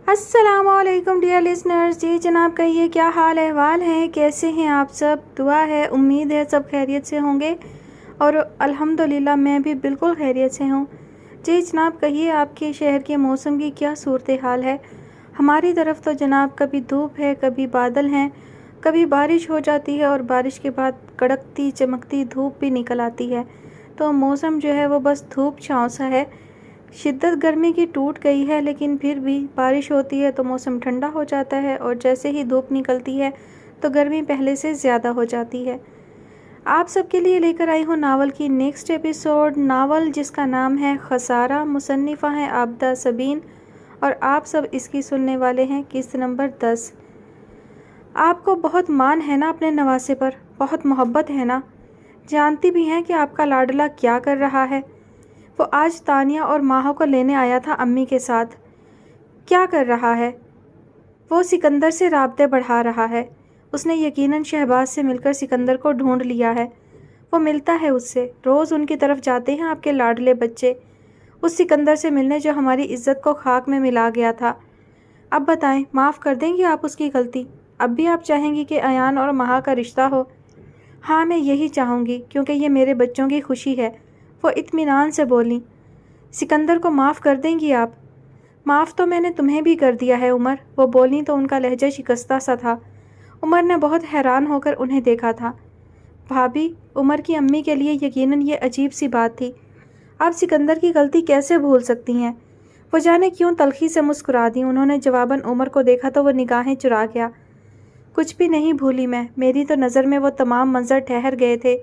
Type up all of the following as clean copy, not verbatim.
السلام علیکم dear listeners. جی جناب کہیے کیا حال احوال ہیں, کیسے ہیں آپ سب؟ دعا ہے, امید ہے سب خیریت سے ہوں گے اور الحمدللہ میں بھی بالکل خیریت سے ہوں. جی جناب کہیے آپ کے شہر کے موسم کی کیا صورتحال ہے؟ ہماری طرف تو جناب کبھی دھوپ ہے, کبھی بادل ہیں, کبھی بارش ہو جاتی ہے اور بارش کے بعد کڑکتی چمکتی دھوپ بھی نکل آتی ہے. تو موسم جو ہے وہ بس دھوپ چھاؤں سا ہے. شدت گرمی کی ٹوٹ گئی ہے, لیکن پھر بھی بارش ہوتی ہے تو موسم ٹھنڈا ہو جاتا ہے اور جیسے ہی دھوپ نکلتی ہے تو گرمی پہلے سے زیادہ ہو جاتی ہے. آپ سب کے لیے لے کر آئی ہوں ناول کی نیکسٹ ایپیسوڈ. ناول جس کا نام ہے خسارہ, مصنفہ ہیں عابدہ سبین اور آپ سب اس کی سننے والے ہیں قسط نمبر 10. آپ کو بہت مان ہے نا اپنے نواسے پر, بہت محبت ہے نا, جانتی بھی ہیں کہ آپ کا لاڈلا کیا کر رہا ہے. وہ آج تانیہ اور ماہو کو لینے آیا تھا امی کے ساتھ. کیا کر رہا ہے؟ وہ سکندر سے رابطے بڑھا رہا ہے. اس نے یقیناً شہباز سے مل کر سکندر کو ڈھونڈ لیا ہے. وہ ملتا ہے اس سے, روز ان کی طرف جاتے ہیں آپ کے لاڈلے بچے. اس سکندر سے ملنے جو ہماری عزت کو خاک میں ملا گیا تھا. اب بتائیں, معاف کر دیں گی آپ اس کی غلطی؟ اب بھی آپ چاہیں گی کہ ایان اور مہا کا رشتہ ہو؟ ہاں میں یہی چاہوں گی, کیونکہ یہ میرے بچوں کی خوشی ہے. وہ اطمینان سے بولی. سکندر کو معاف کر دیں گی آپ؟ معاف تو میں نے تمہیں بھی کر دیا ہے عمر, وہ بولیں تو ان کا لہجہ شکستہ سا تھا. عمر نے بہت حیران ہو کر انہیں دیکھا تھا. بھابھی, عمر کی امی کے لیے یقیناً یہ عجیب سی بات تھی. آپ سکندر کی غلطی کیسے بھول سکتی ہیں؟ وہ جانے کیوں تلخی سے مسکرا دیں. انہوں نے جواباً عمر کو دیکھا تو وہ نگاہیں چرا گیا. کچھ بھی نہیں بھولی میں, میری تو نظر میں وہ تمام منظر ٹھہر گئے تھے.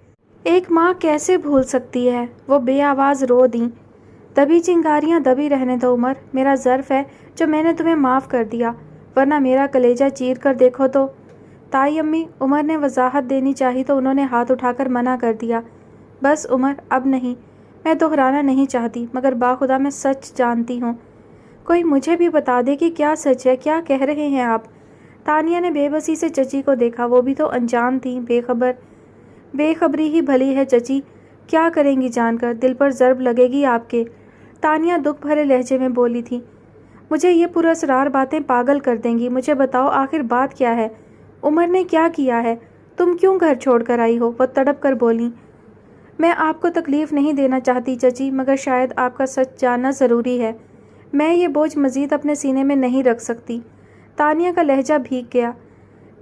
ایک ماں کیسے بھول سکتی ہے؟ وہ بے آواز رو دیں. دبی چنگاریاں دبی رہنے دو عمر, میرا ظرف ہے جو میں نے تمہیں معاف کر دیا, ورنہ میرا کلیجہ چیر کر دیکھو تو. تائی امی, عمر نے وضاحت دینی چاہی تو انہوں نے ہاتھ اٹھا کر منع کر دیا. بس عمر, اب نہیں. میں دہرانا نہیں چاہتی, مگر باخدا میں سچ جانتی ہوں. کوئی مجھے بھی بتا دے کہ کیا سچ ہے, کیا کہہ رہے ہیں آپ؟ تانیہ نے بے بسی سے چچی کو دیکھا. وہ بھی تو انجان تھیں, بے خبر. بے خبری ہی بھلی ہے چچی, کیا کریں گی جان کر, دل پر ضرب لگے گی آپ کے. تانیہ دکھ بھرے لہجے میں بولی تھی. مجھے یہ پراسرار باتیں پاگل کر دیں گی. مجھے بتاؤ آخر بات کیا ہے؟ عمر نے کیا کیا ہے؟ تم کیوں گھر چھوڑ کر آئی ہو؟ وہ تڑپ کر بولیں. میں آپ کو تکلیف نہیں دینا چاہتی چچی, مگر شاید آپ کا سچ جاننا ضروری ہے. میں یہ بوجھ مزید اپنے سینے میں نہیں رکھ سکتی. تانیہ کا لہجہ بھیگ گیا.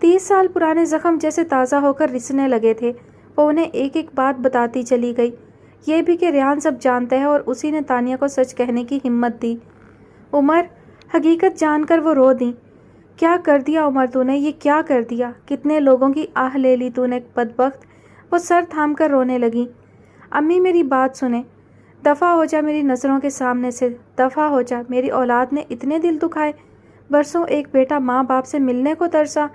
30 سال پرانے زخم جیسے تازہ ہو کر رسنے لگے تھے. وہ انہیں ایک ایک بات بتاتی چلی گئی. یہ بھی کہ ریان سب جانتا ہے اور اسی نے تانیہ کو سچ کہنے کی ہمت دی. عمر, حقیقت جان کر وہ رو دیں. کیا کر دیا عمر تو نے, یہ کیا کر دیا؟ کتنے لوگوں کی آہ لے لی تو نے بدبخت. وہ سر تھام کر رونے لگی. امی میری بات سنیں. دفع ہو جا میری نظروں کے سامنے سے, دفع ہو جا. میری اولاد نے اتنے دل دکھائے. برسوں ایک بیٹا ماں باپ سے ملنے کو ترسا,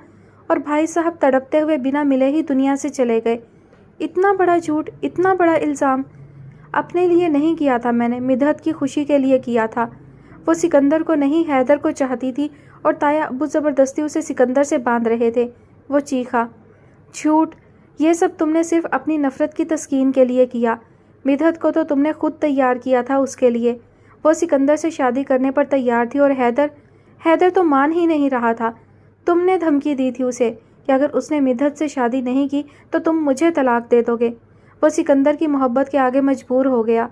اور بھائی صاحب تڑپتے ہوئے بنا ملے ہی دنیا سے چلے گئے. اتنا بڑا جھوٹ, اتنا بڑا الزام. اپنے لیے نہیں کیا تھا میں نے, مدحت کی خوشی کے لیے کیا تھا. وہ سکندر کو نہیں حیدر کو چاہتی تھی, اور تایا ابو زبردستی اسے سکندر سے باندھ رہے تھے. وہ چیخا. جھوٹ, یہ سب تم نے صرف اپنی نفرت کی تسکین کے لیے کیا. مدحت کو تو تم نے خود تیار کیا تھا اس کے لیے. وہ سکندر سے شادی کرنے پر تیار تھی, اور حیدر تو مان ہی نہیں رہا تھا. تم نے دھمکی دی تھی اسے کہ اگر اس نے مدحت سے شادی نہیں کی تو تم مجھے طلاق دے دو گے. وہ سکندر کی محبت کے آگے مجبور ہو گیا.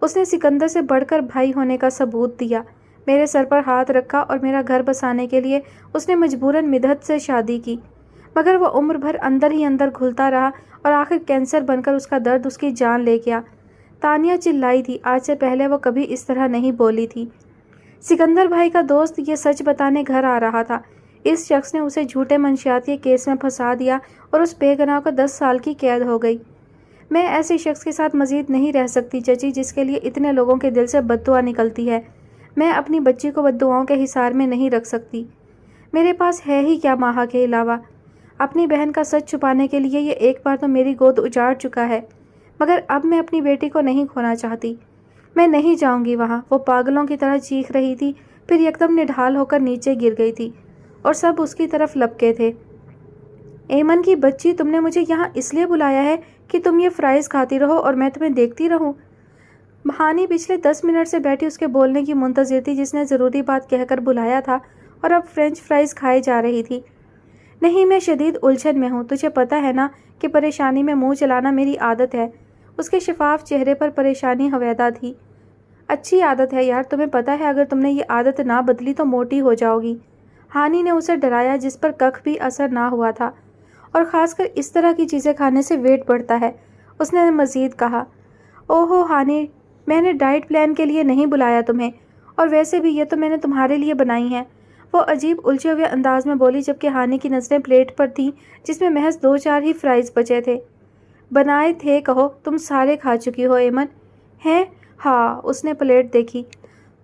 اس نے سکندر سے بڑھ کر بھائی ہونے کا ثبوت دیا. میرے سر پر ہاتھ رکھا, اور میرا گھر بسانے کے لیے اس نے مجبوراً مدحت سے شادی کی. مگر وہ عمر بھر اندر ہی اندر گھلتا رہا, اور آخر کینسر بن کر اس کا درد اس کی جان لے گیا. تانیہ چلائی تھی. آج سے پہلے وہ کبھی اس طرح نہیں بولی تھی. سکندر بھائی کا دوست یہ سچ بتانے گھر آ رہا تھا. اس شخص نے اسے جھوٹے منشیات کے کیس میں پھنسا دیا, اور اس بے گناہ کو 10 سال کی قید ہو گئی. میں ایسے شخص کے ساتھ مزید نہیں رہ سکتی چچی, جس کے لیے اتنے لوگوں کے دل سے بددعا نکلتی ہے. میں اپنی بچی کو بددعاؤں کے حصار میں نہیں رکھ سکتی. میرے پاس ہے ہی کیا ماہا کے علاوہ؟ اپنی بہن کا سچ چھپانے کے لیے یہ ایک بار تو میری گود اجاڑ چکا ہے, مگر اب میں اپنی بیٹی کو نہیں کھونا چاہتی. میں نہیں جاؤں گی وہاں. وہ پاگلوں کی طرح چیخ رہی تھی, پھر یکدم نڈھال ہو کر نیچے گر گئی تھی, اور سب اس کی طرف لپکے تھے. ایمن کی بچی, تم نے مجھے یہاں اس لیے بلایا ہے کہ تم یہ فرائض کھاتی رہو اور میں تمہیں دیکھتی رہوں؟ بہانی پچھلے 10 منٹ سے بیٹھی اس کے بولنے کی منتظر تھی. جس نے ضروری بات کہہ کر بلایا تھا اور اب فرینچ فرائز کھائی جا رہی تھی۔ نہیں، میں شدید الجھن میں ہوں، تجھے پتہ ہے نا کہ پریشانی میں منہ چلانا میری عادت ہے۔ اس کے شفاف چہرے پر پریشانی حویدہ تھی۔ اچھی عادت ہے یار، تمہیں پتہ ہے اگر تم نے یہ عادت نہ بدلی تو موٹی ہو جاؤ گی۔ ہانی نے اسے ڈرایا جس پر ککھ بھی اثر نہ ہوا تھا، اور خاص کر اس طرح کی چیزیں کھانے سے ویٹ بڑھتا ہے۔ اس نے مزید کہا، اوہو ہانی، میں نے ڈائٹ پلان کے لیے نہیں بلایا تمہیں، اور ویسے بھی یہ تو میں نے تمہارے لیے بنائی ہیں۔ وہ عجیب الجھے ہوئے انداز میں بولی جبکہ ہانی کی نظریں پلیٹ پر تھیں جس میں محض 2-4 ہی فرائز بچے تھے۔ بنائے تھے کہو، تم سارے کھا چکی ہو ایمن۔ ہیں؟ ہاں، اس نے پلیٹ دیکھی۔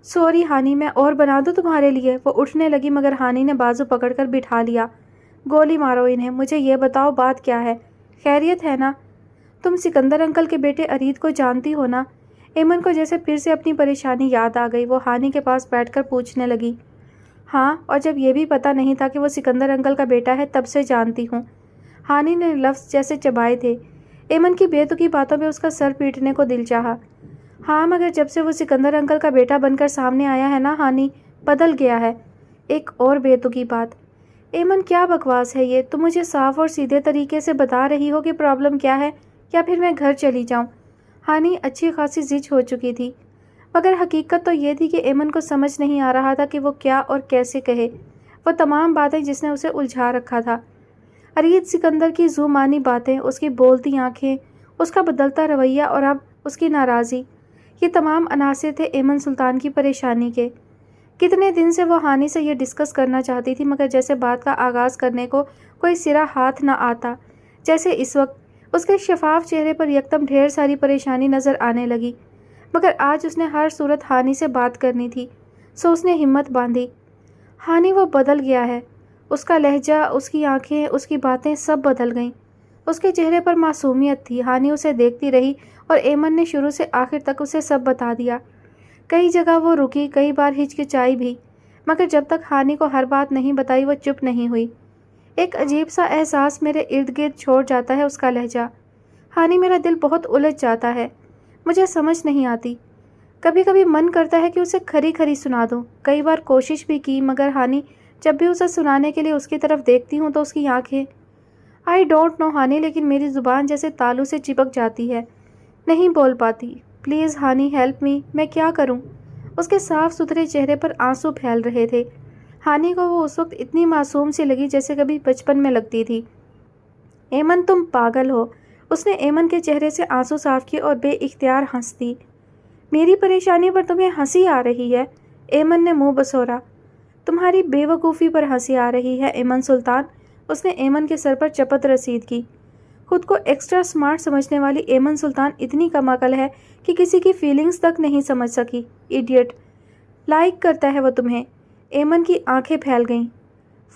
سوری ہانی، میں اور بنا دوں تمہارے لیے؟ وہ اٹھنے لگی مگر ہانی نے بازو پکڑ کر بٹھا لیا۔ گولی مارو انہیں، مجھے یہ بتاؤ بات کیا ہے؟ خیریت ہے نا؟ تم سکندر انکل کے بیٹے ارید کو جانتی ہو نا؟ ایمن کو جیسے پھر سے اپنی پریشانی یاد آ گئی۔ وہ ہانی کے پاس بیٹھ کر پوچھنے لگی۔ ہاں، اور جب یہ بھی پتہ نہیں تھا کہ وہ سکندر انکل کا بیٹا ہے تب سے جانتی ہوں۔ ہانی نے لفظ جیسے چبائے تھے۔ ایمن کی بے تکی باتوں پہ اس کا سر پیٹنے کو دل چاہا۔ ہاں مگر جب سے وہ سکندر انکل کا بیٹا بن کر سامنے آیا ہے نا ہانی، بدل گیا ہے۔ ایک اور بے تکی بات۔ ایمن کیا بکواس ہے یہ؟ تم مجھے صاف اور سیدھے طریقے سے بتا رہی ہو کہ پرابلم کیا ہے، یا پھر میں گھر چلی جاؤں؟ ہانی اچھی خاصی زِچ ہو چکی تھی، مگر حقیقت تو یہ تھی کہ ایمن کو سمجھ نہیں آ رہا تھا کہ وہ کیا اور کیسے کہے وہ تمام باتیں جس نے اسے الجھا رکھا تھا۔ ارید سکندر کی زومانی باتیں، اس کی بولتی آنکھیں، اس کا بدلتا رویہ اور اب اس کی ناراضی، یہ تمام عناصر تھے ایمن سلطان کی پریشانی کے۔ کتنے دن سے وہ ہانی سے یہ ڈسکس کرنا چاہتی تھی مگر جیسے بات کا آغاز کرنے کو کوئی سرا ہاتھ نہ آتا، جیسے اس وقت اس کے شفاف چہرے پر یکدم ڈھیر ساری پریشانی نظر آنے لگی۔ مگر آج اس نے ہر صورت ہانی سے بات کرنی تھی، سو اس نے ہمت باندھی۔ ہانی وہ بدل گیا ہے، اس کا لہجہ، اس کی آنکھیں، اس کی باتیں سب بدل گئیں۔ اس کے چہرے پر معصومیت تھی۔ ہانی اسے دیکھتی رہی اور ایمن نے شروع سے آخر تک اسے سب بتا دیا۔ کئی جگہ وہ رکی، کئی بار ہچکچائی بھی، مگر جب تک ہانی کو ہر بات نہیں بتائی وہ چپ نہیں ہوئی۔ ایک عجیب سا احساس میرے ارد گرد چھوڑ جاتا ہے اس کا لہجہ۔ ہانی میرا دل بہت الجھ جاتا ہے، مجھے سمجھ نہیں آتی۔ کبھی کبھی من کرتا ہے کہ اسے کھری کھری سنا دوں۔ کئی بار کوشش بھی کی مگر ہانی، جب بھی اسے سنانے کے لیے اس کی طرف دیکھتی ہوں تو اس کی آنکھیں، آئی ڈونٹ نو ہانی، لیکن میری زبان جیسے تالو سے چپک جاتی ہے، نہیں بول پاتی۔ پلیز ہانی ہیلپ می، میں کیا کروں؟ اس کے صاف ستھرے چہرے پر آنسو پھیل رہے تھے۔ ہانی کو وہ اس وقت اتنی معصوم سی لگی جیسے کبھی بچپن میں لگتی تھی۔ ایمن تم پاگل ہو، اس نے ایمن کے چہرے سے آنسو صاف کیے اور بے اختیار ہنس دی۔ میری پریشانی پر تمہیں ہنسی آ رہی ہے؟ ایمن نے منہ بسورا۔ تمہاری بے وقوفی پر ہنسی آ رہی ہے ایمن سلطان، اس نے ایمن کے سر پر چپت رسید کی۔ خود کو ایکسٹرا سمارٹ سمجھنے والی ایمن سلطان اتنی کم عقل ہے کہ کسی کی فیلنگز تک نہیں سمجھ سکی۔ ایڈیٹ، لائک کرتا ہے وہ تمہیں۔ ایمن کی آنکھیں پھیل گئیں۔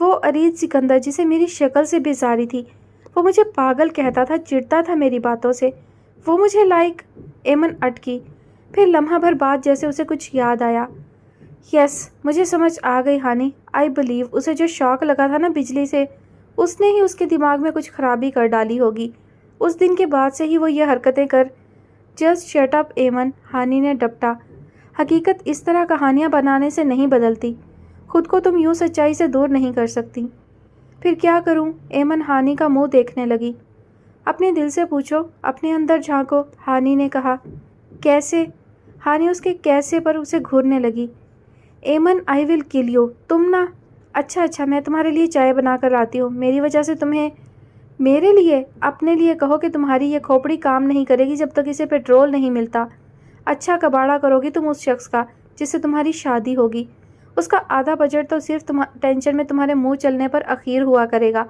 وہ ارید سکندر جسے میری شکل سے بیزاری تھی، وہ مجھے پاگل کہتا تھا، چڑھتا تھا میری باتوں سے، وہ مجھے لائک؟ ایمن اٹکی، پھر لمحہ بھر بعد جیسے اسے کچھ یاد آیا۔ یس، مجھے سمجھ آ گئی ہانی، آئی بلیو اسے جو شاک لگا تھا نا بجلی سے، اس نے ہی اس کے دماغ میں کچھ خرابی کر ڈالی ہوگی۔ اس دن کے بعد سے ہی وہ یہ حرکتیں کر۔ جسٹ شٹ اپ ایمن، ہانی نے ڈپٹا۔ حقیقت اس طرح کہانیاں بنانے سے نہیں بدلتی، خود کو تم یوں سچائی سے دور نہیں کر سکتی۔ پھر کیا کروں؟ ایمن ہانی کا منہ دیکھنے لگی۔ اپنے دل سے پوچھو، اپنے اندر جھانکو، ہانی نے کہا۔ کیسے؟ ہانی اس کے کیسے پر اسے گھورنے لگی۔ ایمن آئی ول کل یو، تم نہ، اچھا میں تمہارے لیے چائے بنا کر لاتی ہوں، میری وجہ سے تمہیں، میرے لیے؟ اپنے لیے کہو کہ تمہاری یہ کھوپڑی کام نہیں کرے گی جب تک اسے پیٹرول نہیں ملتا۔ اچھا کباڑا کرو گی تم اس شخص کا جس سے تمہاری شادی ہوگی، اس کا آدھا بجٹ تو صرف ٹینشن میں تمہارے منہ چلنے پر اخیر ہوا کرے گا۔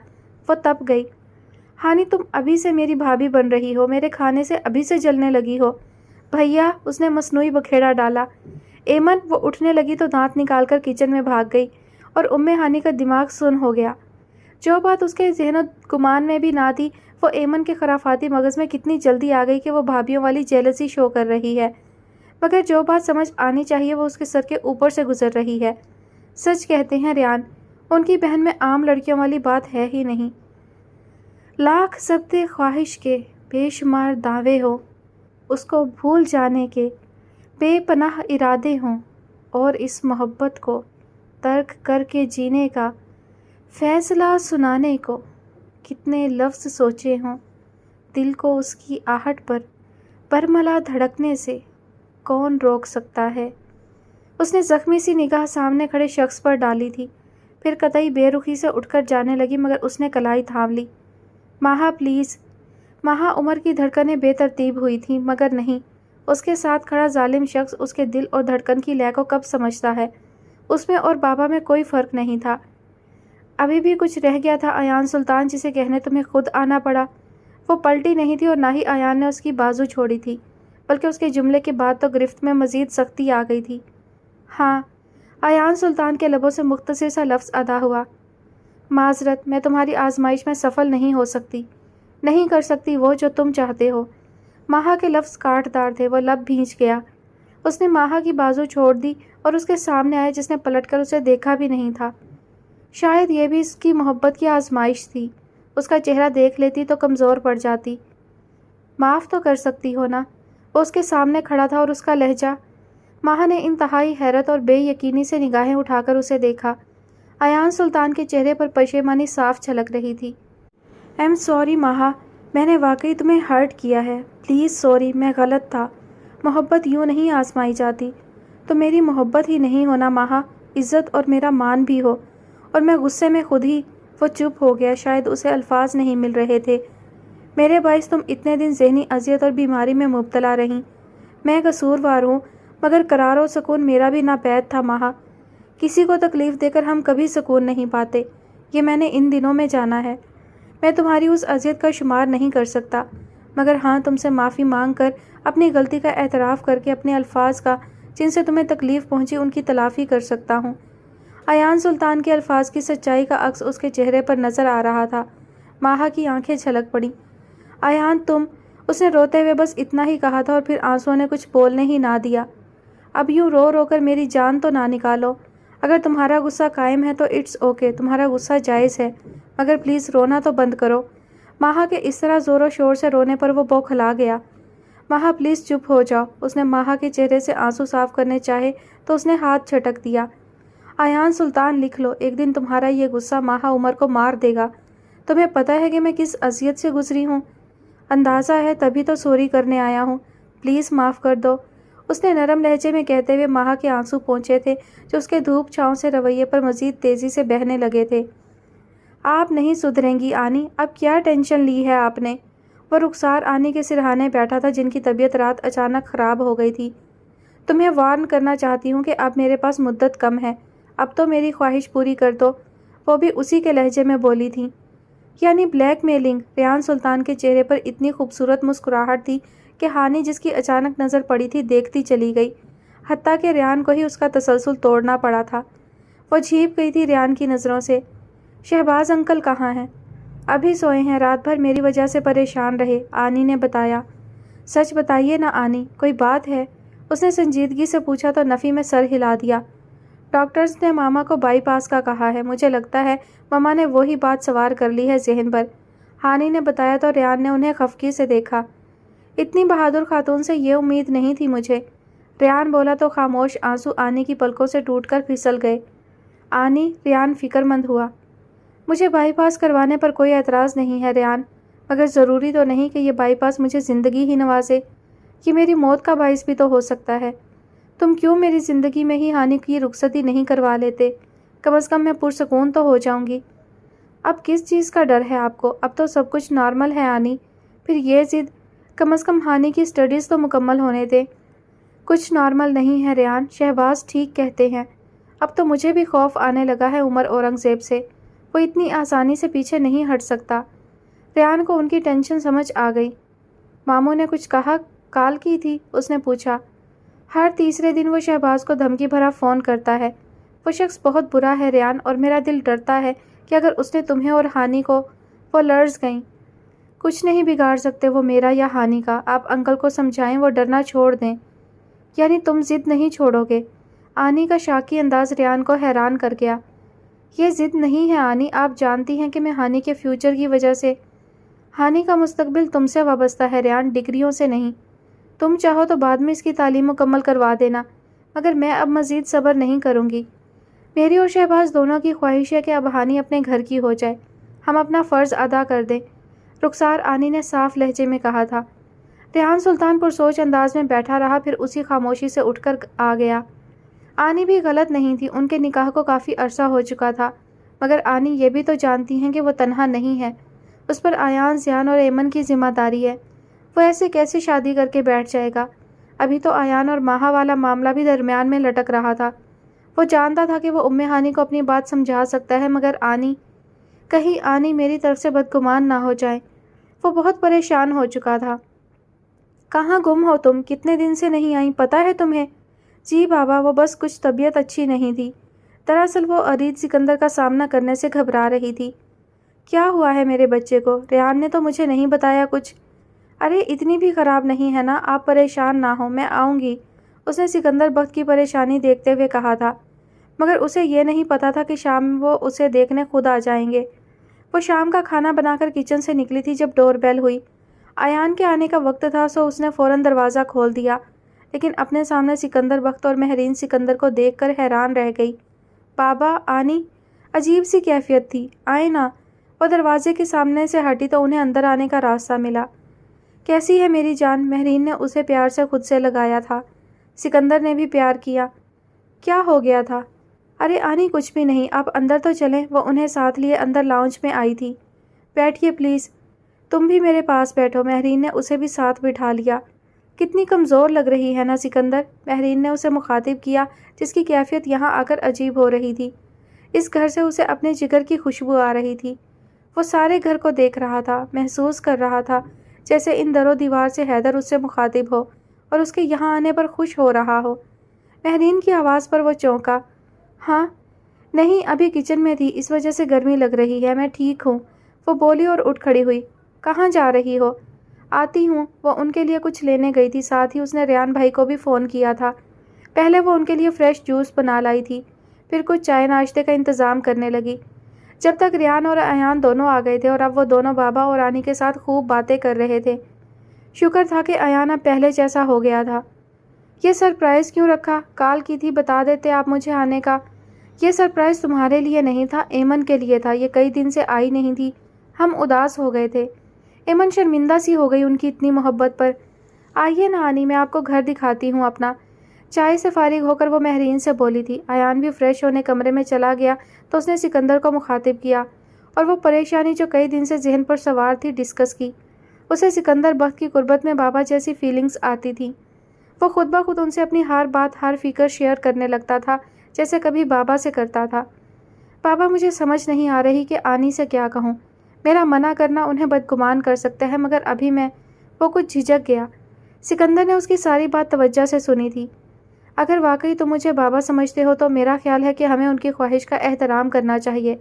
وہ تپ گئی۔ ہانی تم ابھی سے میری بھابھی بن رہی ہو، میرے کھانے سے ابھی سے جلنے لگی ہو۔ بھیا، اس نے مصنوعی بکھیڑا ڈالا۔ ایمن، وہ اٹھنے لگی تو دانت نکال کر کچن میں بھاگ گئی اور ہانی کا دماغ سن ہو گیا۔ جو بات اس کے ذہن و گمان میں بھی نہ تھی وہ ایمن کے خرافاتی مغز میں کتنی جلدی آ گئی کہ وہ بھابھیوں والی جیلسی شو کر رہی ہے، مگر جو بات سمجھ آنی چاہیے وہ اس کے سر کے اوپر سے گزر رہی ہے۔ سچ کہتے ہیں ریان، ان کی بہن میں عام لڑکیوں والی بات ہے ہی نہیں۔ لاکھ ضبط خواہش کے بے شمار دعوے ہوں، اس کو بھول جانے کے بے پناہ ارادے ہوں، اور اس محبت کو ترک کر کے جینے کا فیصلہ سنانے کو کتنے لفظ سوچے ہوں، دل کو اس کی آہٹ پر برملا دھڑکنے سے کون روک سکتا ہے۔ اس نے زخمی سی نگاہ سامنے کھڑے شخص پر ڈالی تھی، پھر قطعی بے رخی سے اٹھ کر جانے لگی، مگر اس نے کلائی تھام لی۔ ماہا پلیز۔ ماہا عمر کی دھڑکنیں بے ترتیب ہوئی تھیں، مگر نہیں، اس کے ساتھ کھڑا ظالم شخص اس کے دل اور دھڑکن کی لے کو کب سمجھتا ہے۔ اس میں اور بابا میں کوئی فرق نہیں تھا۔ ابھی بھی کچھ رہ گیا تھا ایان سلطان جسے کہنے تمہیں خود آنا پڑا۔ وہ پلٹی نہیں تھی اور نہ ہی ایان نے اس کی بازو چھوڑی تھی، بلکہ اس کے جملے کے بعد تو گرفت میں مزید سختی آ گئی تھی۔ ہاں، ایان سلطان کے لبوں سے مختصر سا لفظ ادا ہوا۔ معذرت، میں تمہاری آزمائش میں سفل نہیں ہو سکتی، نہیں کر سکتی وہ جو تم چاہتے ہو۔ ماہا کے لفظ کاٹ دار تھے، وہ لب بھینچ گیا۔ اس نے ماہا کی بازو چھوڑ دی اور اس کے سامنے آیا جس نے پلٹ کر اسے دیکھا بھی نہیں تھا۔ شاید یہ بھی اس کی محبت کی آزمائش تھی، اس کا چہرہ دیکھ لیتی تو کمزور پڑ جاتی۔ معاف تو کر سکتی ہو نا؟ وہ اس کے سامنے کھڑا تھا اور اس کا لہجہ۔ ماہا نے انتہائی حیرت اور بے یقینی سے نگاہیں اٹھا کر اسے دیکھا۔ ایان سلطان کے چہرے پر پشیمانی صاف جھلک رہی تھی۔ ایم سوری ماہا، میں نے واقعی تمہیں ہرٹ کیا ہے، پلیز سوری، میں غلط تھا۔ محبت یوں نہیں آزمائی جاتی۔ تو میری محبت ہی نہیں ہونا ماہا، عزت اور میرا مان بھی ہو۔ اور میں غصے میں خود ہی۔ وہ چپ ہو گیا، شاید اسے الفاظ نہیں مل رہے تھے۔ میرے باعث تم اتنے دن ذہنی اذیت اور بیماری میں مبتلا رہیں۔ میں قصوروار ہوں، مگر قرار و سکون میرا بھی ناپید تھا ماہا۔ کسی کو تکلیف دے کر ہم کبھی سکون نہیں پاتے، یہ میں نے ان دنوں میں جانا ہے۔ میں تمہاری اس اذیت کا شمار نہیں کر سکتا، مگر ہاں تم سے معافی مانگ کر، اپنی غلطی کا اعتراف کر کے اپنے الفاظ کا جن سے تمہیں تکلیف پہنچی ان کی تلافی کر سکتا ہوں۔ ایان سلطان کے الفاظ کی سچائی کا عکس اس کے چہرے پر نظر آ رہا تھا۔ ماہا کی آنکھیں چھلک پڑیں۔ ایان تم، اس نے روتے ہوئے بس اتنا ہی کہا تھا اور پھر آنسوؤں نے کچھ بولنے ہی نہ دیا۔ اب یوں رو رو کر میری جان تو نہ نکالو۔ اگر تمہارا غصہ قائم ہے تو اٹس اوکے، تمہارا غصہ جائز ہے، مگر پلیز رونا تو بند کرو۔ ماہا کے اس طرح زور و شور سے رونے پر وہ بوکھلا گیا۔ ماہا پلیز چپ ہو جاؤ۔ اس نے ماہا کے چہرے سے آنسو صاف کرنے چاہے تو اس نے ہاتھ چھٹک دیا۔ ایان سلطان لکھ لو، ایک دن تمہارا یہ غصہ ماہا عمر کو مار دے گا۔ تمہیں پتہ ہے کہ میں کس اذیت سے گزری ہوں؟ اندازہ ہے، تبھی تو سوری کرنے آیا ہوں، پلیز معاف کر دو۔ اس نے نرم لہجے میں کہتے ہوئے ماہا کے آنسو پہنچے تھے جو اس کے دھوپ چھاؤں سے رویے پر مزید تیزی سے بہنے لگے تھے۔ آپ نہیں سدھریں گی آنی، اب کیا ٹینشن لی ہے آپ نے؟ وہ رخسار آنی کے سرہانے بیٹھا تھا جن کی طبیعت رات اچانک خراب ہو گئی تھی۔ تمہیں وارن کرنا چاہتی ہوں کہ اب میرے پاس مدت کم ہے، اب تو میری خواہش پوری کر دو۔ وہ بھی اسی کے لہجے میں بولی تھی۔ یعنی بلیک میلنگ؟ ریان سلطان کے چہرے پر اتنی خوبصورت مسکراہٹ تھی کہ ہانی جس کی اچانک نظر پڑی تھی دیکھتی چلی گئی، حتیٰ کہ ریان کو ہی اس کا تسلسل توڑنا پڑا تھا۔ وہ جھیپ گئی تھی ریان کی نظروں سے۔ شہباز انکل کہاں ہیں؟ ابھی سوئے ہیں، رات بھر میری وجہ سے پریشان رہے، آنی نے بتایا۔ سچ بتائیے نا آنی، کوئی بات ہے؟ اس نے سنجیدگی سے پوچھا تو نفی میں سر ہلا دیا۔ ڈاکٹرز نے ماما کو بائی پاس کا کہا ہے، مجھے لگتا ہے ماما نے وہی بات سوار کر لی ہے ذہن پر، ہانی نے بتایا تو ریان نے انہیں خفگی سے دیکھا۔ اتنی بہادر خاتون سے یہ امید نہیں تھی مجھے، ریان بولا تو خاموش آنسو آنی کی پلکوں سے ٹوٹ کر پھسل گئے۔ آنی، ریان فکر مند ہوا۔ مجھے بائی پاس کروانے پر کوئی اعتراض نہیں ہے ریان، مگر ضروری تو نہیں کہ یہ بائی پاس مجھے زندگی ہی نوازے، یہ میری موت کا باعث بھی تو ہو سکتا ہے۔ تم کیوں میری زندگی میں ہی ہانی کی رخصتی نہیں کروا لیتے؟ کم از کم میں پرسکون تو ہو جاؤں گی۔ اب کس چیز کا ڈر ہے آپ کو؟ اب تو سب کچھ نارمل ہے آنی۔ پھر یہ ضد، کم از کم ہانی کی اسٹڈیز تو مکمل ہونے دے۔ کچھ نارمل نہیں ہے ریان، شہباز ٹھیک کہتے ہیں۔ اب تو مجھے بھی خوف آنے لگا ہے عمر اورنگزیب سے، وہ اتنی آسانی سے پیچھے نہیں ہٹ سکتا۔ ریان کو ان کی ٹینشن سمجھ آ گئی۔ ماموں نے کچھ کہا؟ کال کی تھی؟ اس نے پوچھا۔ ہر تیسرے دن وہ شہباز کو دھمکی بھرا فون کرتا ہے۔ وہ شخص بہت برا ہے ریان، اور میرا دل ڈرتا ہے کہ اگر اس نے تمہیں اور ہانی کو… وہ لرز گئیں۔ کچھ نہیں بگاڑ سکتے وہ میرا یا ہانی کا، آپ انکل کو سمجھائیں وہ ڈرنا چھوڑ دیں۔ یعنی تم ضد نہیں چھوڑو گے؟ آنی کا شاکی انداز ریان کو حیران کر گیا۔ یہ ضد نہیں ہے آنی، آپ جانتی ہیں کہ میں ہانی کے فیوچر کی وجہ سے… ہانی کا مستقبل تم سے وابستہ ہے ریان، ڈگریوں سے نہیں۔ تم چاہو تو بعد میں اس کی تعلیم مکمل کروا دینا، مگر میں اب مزید صبر نہیں کروں گی۔ میری اور شہباز دونوں کی خواہش ہے کہ اب ہانی اپنے گھر کی ہو جائے، ہم اپنا فرض ادا کر دیں، رخسار آنی نے صاف لہجے میں کہا تھا۔ ریحان سلطان پرسوچ انداز میں بیٹھا رہا، پھر اسی خاموشی سے اٹھ کر آ گیا۔ آنی بھی غلط نہیں تھی، ان کے نکاح کو کافی عرصہ ہو چکا تھا، مگر آنی یہ بھی تو جانتی ہیں کہ وہ تنہا نہیں ہے، اس پر ایان، زیان اور ایمن کی ذمہ داری ہے۔ وہ ایسے کیسے شادی کر کے بیٹھ جائے گا؟ ابھی تو ایان اور ماہا والا معاملہ بھی درمیان میں لٹک رہا تھا۔ وہ جانتا تھا کہ وہ ہانی کو اپنی بات سمجھا سکتا ہے، مگر کہیں آنی میری طرف سے بدگمان نہ ہو جائے۔ وہ بہت پریشان ہو چکا تھا۔ کہاں گم ہو تم؟ کتنے دن سے نہیں آئیں، پتہ ہے تمہیں؟ جی بابا، وہ بس کچھ طبیعت اچھی نہیں تھی۔ دراصل وہ ارید سکندر کا سامنا کرنے سے گھبرا رہی تھی۔ کیا ہوا ہے میرے بچے کو؟ ریحان نے تو مجھے نہیں بتایا کچھ۔ ارے اتنی بھی خراب نہیں ہے نا، آپ پریشان نہ ہو، میں آؤں گی، اس نے سکندر بخت کی پریشانی دیکھتے ہوئے کہا تھا، مگر اسے یہ نہیں پتا تھا کہ شام وہ اسے دیکھنے خود آ جائیں گے۔ وہ شام کا کھانا بنا کر کچن سے نکلی تھی جب ڈور بیل ہوئی۔ ایان کے آنے کا وقت تھا، سو اس نے فوراً دروازہ کھول دیا، لیکن اپنے سامنے سکندر بخت اور مہرین سکندر کو دیکھ کر حیران رہ گئی۔ بابا، آنی؟ عجیب سی کیفیت تھی۔ آئے نا۔ وہ دروازے کے سامنے سے ہٹی تو انہیں اندر آنے کا راستہ ملا۔ کیسی ہے میری جان؟ مہرین نے اسے پیار سے خود سے لگایا تھا۔ سکندر نے بھی پیار کیا۔ کیا ہو گیا تھا؟ ارے آنی کچھ بھی نہیں، آپ اندر تو چلیں۔ وہ انہیں ساتھ لیے اندر لاؤنج میں آئی تھی۔ بیٹھیے پلیز۔ تم بھی میرے پاس بیٹھو۔ مہرین نے اسے بھی ساتھ بٹھا لیا۔ کتنی کمزور لگ رہی ہے نا سکندر، مہرین نے اسے مخاطب کیا، جس کی کیفیت یہاں آ کر عجیب ہو رہی تھی۔ اس گھر سے اسے اپنے جگر کی خوشبو آ رہی تھی۔ وہ سارے گھر کو دیکھ رہا تھا، محسوس کر رہا تھا جیسے ان در و دیوار سے حیدر اس سے مخاطب ہو اور اس کے یہاں آنے پر خوش ہو رہا ہو۔ مہرین کی آواز پر وہ چونکا۔ ہاں؟ نہیں، ابھی کچن میں تھی، اس وجہ سے گرمی لگ رہی ہے، میں ٹھیک ہوں، وہ بولی اور اٹھ کھڑی ہوئی۔ کہاں جا رہی ہو؟ آتی ہوں۔ وہ ان کے لیے کچھ لینے گئی تھی، ساتھ ہی اس نے ریان بھائی کو بھی فون کیا تھا۔ پہلے وہ ان کے لیے فریش جوس بنا لائی تھی، پھر کچھ چائے ناشتے کا انتظام کرنے لگی۔ جب تک ریان اور ایان دونوں آ گئے تھے اور اب وہ دونوں بابا اور آنی کے ساتھ خوب باتیں کر رہے تھے۔ شکر تھا کہ ایان اب پہلے جیسا ہو گیا تھا۔ یہ سرپرائز کیوں رکھا؟ کال کی تھی، بتا دیتے آپ مجھے آنے کا۔ یہ سرپرائز تمہارے لیے نہیں تھا، ایمن کے لیے تھا، یہ کئی دن سے آئی نہیں تھی، ہم اداس ہو گئے تھے۔ ایمن شرمندہ سی ہو گئی ان کی اتنی محبت پر۔ آئیے نا آنی، میں آپ کو گھر دکھاتی ہوں اپنا۔ چائے سے فارغ ہو کر وہ مہرین سے بولی تھی۔ ایان بھی فریش ہونے کمرے میں چلا گیا تو اس نے سکندر کو مخاطب کیا اور وہ پریشانی جو کئی دن سے ذہن پر سوار تھی ڈسکس کی۔ اسے سکندر بخت کی قربت میں بابا جیسی فیلنگز آتی تھیں۔ وہ خود بخود ان سے اپنی ہر بات، ہر فکر شیئر کرنے لگتا تھا جیسے کبھی بابا سے کرتا تھا۔ بابا، مجھے سمجھ نہیں آ رہی کہ آنی سے کیا کہوں، میرا منع کرنا انہیں بدگمان کر سکتا ہے، مگر ابھی وہ کچھ جھجک گیا۔ سکندر نے اس کی ساری بات توجہ سے سنی تھی۔ اگر واقعی تم مجھے بابا سمجھتے ہو تو میرا خیال ہے کہ ہمیں ان کی خواہش کا احترام کرنا چاہیے،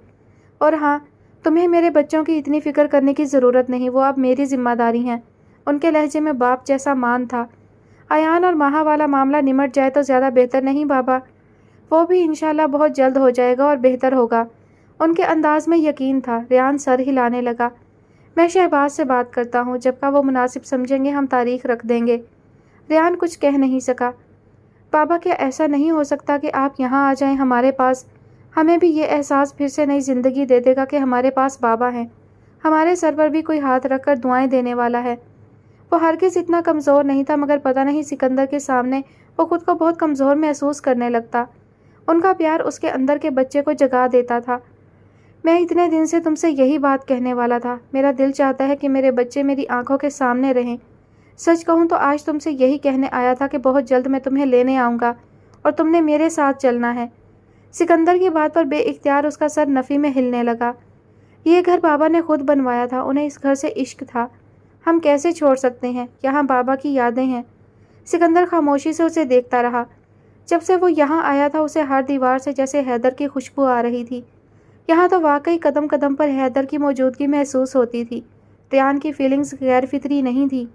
اور ہاں، تمہیں میرے بچوں کی اتنی فکر کرنے کی ضرورت نہیں، وہ اب میری ذمہ داری ہیں۔ ان کے لہجے میں باپ جیسا مان تھا۔ ایان اور ماہا والا معاملہ نمٹ جائے تو زیادہ بہتر نہیں بابا؟ وہ بھی انشاءاللہ بہت جلد ہو جائے گا اور بہتر ہوگا، ان کے انداز میں یقین تھا۔ ریان سر ہلانے لگا۔ میں شہباز سے بات کرتا ہوں، جب کا وہ مناسب سمجھیں گے ہم تاریخ رکھ دیں گے۔ ریان کچھ کہہ نہیں سکا۔ بابا، کیا ایسا نہیں ہو سکتا کہ آپ یہاں آ جائیں ہمارے پاس؟ ہمیں بھی یہ احساس پھر سے نئی زندگی دے دے گا کہ ہمارے پاس بابا ہیں، ہمارے سر پر بھی کوئی ہاتھ رکھ کر دعائیں دینے والا ہے۔ وہ ہرگز اتنا کمزور نہیں تھا، مگر پتہ نہیں سکندر کے سامنے وہ خود کو بہت کمزور محسوس کرنے لگتا۔ ان کا پیار اس کے اندر کے بچے کو جگا دیتا تھا۔ میں اتنے دن سے تم سے یہی بات کہنے والا تھا، میرا دل چاہتا ہے کہ میرے بچے میری آنکھوں کے سامنے رہیں۔ سچ کہوں تو آج تم سے یہی کہنے آیا تھا کہ بہت جلد میں تمہیں لینے آؤں گا اور تم نے میرے ساتھ چلنا ہے۔ سکندر کی بات پر بے اختیار اس کا سر نفی میں ہلنے لگا۔ یہ گھر بابا نے خود بنوایا تھا، انہیں اس گھر سے عشق تھا، ہم کیسے چھوڑ سکتے ہیں؟ یہاں بابا کی یادیں ہیں۔ سکندر خاموشی سے اسے دیکھتا رہا۔ جب سے وہ یہاں آیا تھا اسے ہر دیوار سے جیسے حیدر کی خوشبو آ رہی تھی۔ یہاں تو واقعی قدم قدم پر حیدر کی موجودگی محسوس ہوتی تھی۔ ریان کی فیلنگز غیر فطری نہیں تھی۔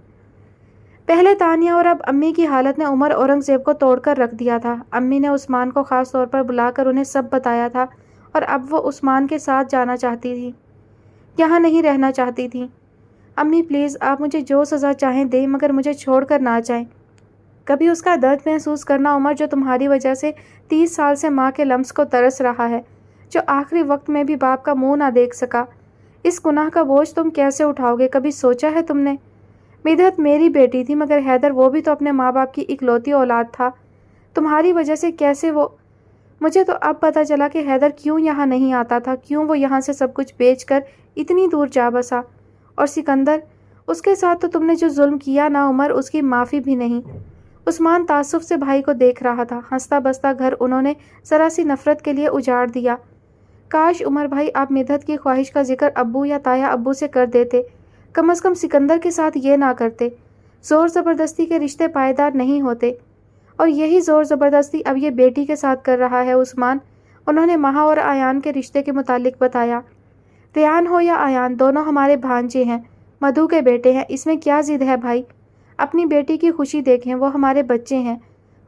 پہلے تانیہ اور اب امی کی حالت نے عمر اورنگزیب کو توڑ کر رکھ دیا تھا۔ امی نے عثمان کو خاص طور پر بلا کر انہیں سب بتایا تھا اور اب وہ عثمان کے ساتھ جانا چاہتی تھی، یہاں نہیں رہنا چاہتی تھی۔ امی پلیز، آپ مجھے جو سزا چاہیں دیں، مگر مجھے چھوڑ کر نہ جائیں۔ کبھی اس کا درد محسوس کرنا عمر، جو تمہاری وجہ سے 30 سال سے ماں کے لمس کو ترس رہا ہے، جو آخری وقت میں بھی باپ کا منہ نہ دیکھ سکا۔ اس گناہ کا بوجھ تم کیسے اٹھاؤ گے؟ کبھی سوچا ہے تم نے؟ مدحت میری بیٹی تھی، مگر حیدر وہ بھی تو اپنے ماں باپ کی اکلوتی اولاد تھا۔ تمہاری وجہ سے کیسے وہ… مجھے تو اب پتہ چلا کہ حیدر کیوں یہاں نہیں آتا تھا، کیوں وہ یہاں سے سب کچھ بیچ کر اتنی دور جا بسا۔ اور سکندر، اس کے ساتھ تو تم نے جو ظلم کیا نا عمر، اس کی معافی بھی نہیں۔ عثمان تعصب سے بھائی کو دیکھ رہا تھا۔ ہنستا بستا گھر انہوں نے ذرا سی نفرت کے لیے اجاڑ دیا۔ کاش عمر بھائی آپ مدحت کی خواہش کا ذکر ابو یا تایا ابو سے کر دیتے، کم از کم سکندر کے ساتھ یہ نہ کرتے۔ زور زبردستی کے رشتے پائیدار نہیں ہوتے، اور یہی زور زبردستی اب یہ بیٹی کے ساتھ کر رہا ہے عثمان۔ انہوں نے مہا اور آیان کے رشتے کے متعلق بتایا۔ ریان ہو یا آیان، دونوں ہمارے بھانجے ہیں، مدھو کے بیٹے ہیں، اس میں کیا ضد ہے بھائی؟ اپنی بیٹی کی خوشی دیکھیں، وہ ہمارے بچے ہیں۔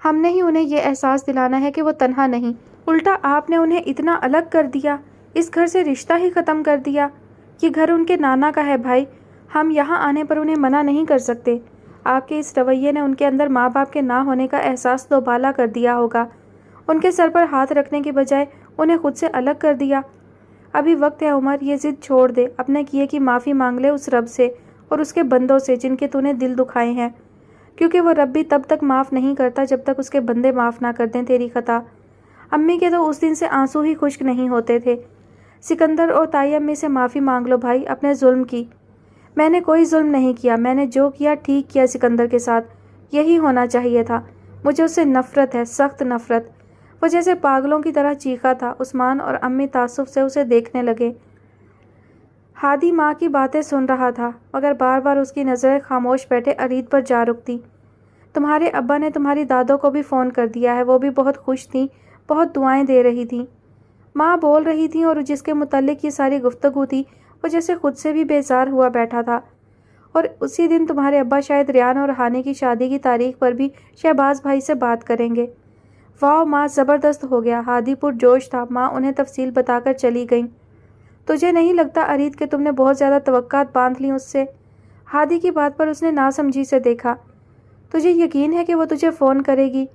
ہم نے ہی انہیں یہ احساس دلانا ہے کہ وہ تنہا نہیں۔ الٹا آپ نے انہیں اتنا الگ کر دیا، اس گھر سے رشتہ ہی ختم کر دیا۔ یہ گھر ان کے نانا کا ہے بھائی، ہم یہاں آنے پر انہیں منع نہیں کر سکتے۔ آپ کے اس رویے نے ان کے اندر ماں باپ کے نہ ہونے کا احساس دوبالا کر دیا ہوگا۔ ان کے سر پر ہاتھ رکھنے کی بجائے انہیں خود سے الگ کر دیا۔ ابھی وقت ہے عمر، یہ ضد چھوڑ دے، اپنے کیے کی معافی مانگ لے اس رب سے اور اس کے بندوں سے جن کے تو نے دل دکھائے ہیں، کیونکہ وہ رب بھی تب تک معاف نہیں کرتا جب تک اس کے بندے معاف نہ کر دیں تیری خطا۔ امی کے تو اس دن سے آنسو ہی خشک نہیں ہوتے تھے۔ سکندر اور تائی امی سے معافی مانگ لو بھائی اپنے ظلم کی۔ میں نے کوئی ظلم نہیں کیا، میں نے جو کیا ٹھیک کیا سکندر کے ساتھ، یہی ہونا چاہیے تھا۔ مجھے اس سے نفرت ہے، سخت نفرت۔ وہ جیسے پاگلوں کی طرح چیخا تھا۔ عثمان اور امی تعصب سے اسے دیکھنے لگے۔ ہادی ماں کی باتیں سن رہا تھا، مگر بار بار اس کی نظریں خاموش بیٹھے ارید پر جا رکتی۔ تمہارے ابا نے تمہاری دادوں کو بھی فون کر دیا ہے، وہ بھی بہت خوش تھیں، بہت دعائیں دے رہی تھیں۔ ماں بول رہی تھیں، اور جس کے متعلق یہ ساری گفتگو تھی وہ جیسے خود سے بھی بیزار ہوا بیٹھا تھا۔ اور اسی دن تمہارے ابا شاید ریان اور ہانی کی شادی کی تاریخ پر بھی شہباز بھائی سے بات کریں گے۔ واہ ماں، زبردست ہو گیا۔ ہادی پرجوش تھا۔ ماں انہیں تفصیل بتا کر چلی گئیں۔ تجھے نہیں لگتا ارید کہ تم نے بہت زیادہ توقعات باندھ لیں اس سے؟ ہادی کی بات پر اس نے ناسمجھی سے دیکھا۔ تجھے یقین ہے کہ وہ تجھے فون کرے گی؟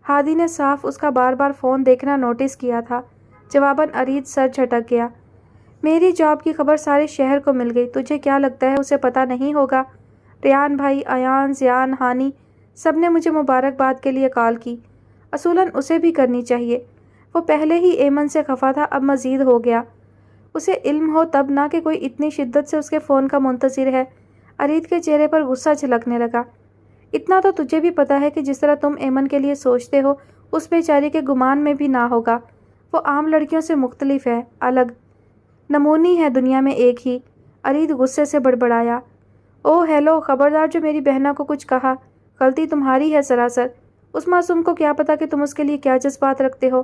ہادی نے صاف اس کا بار بار فون دیکھنا نوٹس کیا تھا۔ جواباً ارید سر جھٹک گیا۔ میری جاب کی خبر سارے شہر کو مل گئی، تجھے کیا لگتا ہے اسے پتہ نہیں ہوگا؟ ریان بھائی، ایان، زیان، ہانی، سب نے مجھے مبارکباد کے لیے کال کی۔ اصولاً اسے بھی کرنی چاہیے، وہ پہلے ہی ایمن سے خفا تھا، اب مزید ہو گیا۔ اسے علم ہو تب نہ کہ کوئی اتنی شدت سے اس کے فون کا منتظر ہے۔ ارید کے چہرے پر غصہ جھلکنے لگا۔ اتنا تو تجھے بھی پتہ ہے کہ جس طرح تم ایمن کے لیے سوچتے ہو اس بیچاری کے گمان میں بھی نہ ہوگا۔ وہ عام لڑکیوں سے مختلف ہے، الگ نمونی ہے دنیا میں ایک ہی۔ ارید غصے سے بڑبڑایا۔ او ہیلو، خبردار جو میری بہنا کو کچھ کہا، غلطی تمہاری ہے سراسر۔ اس معصوم کو کیا پتا کہ تم اس کے لیے کیا جذبات رکھتے ہو۔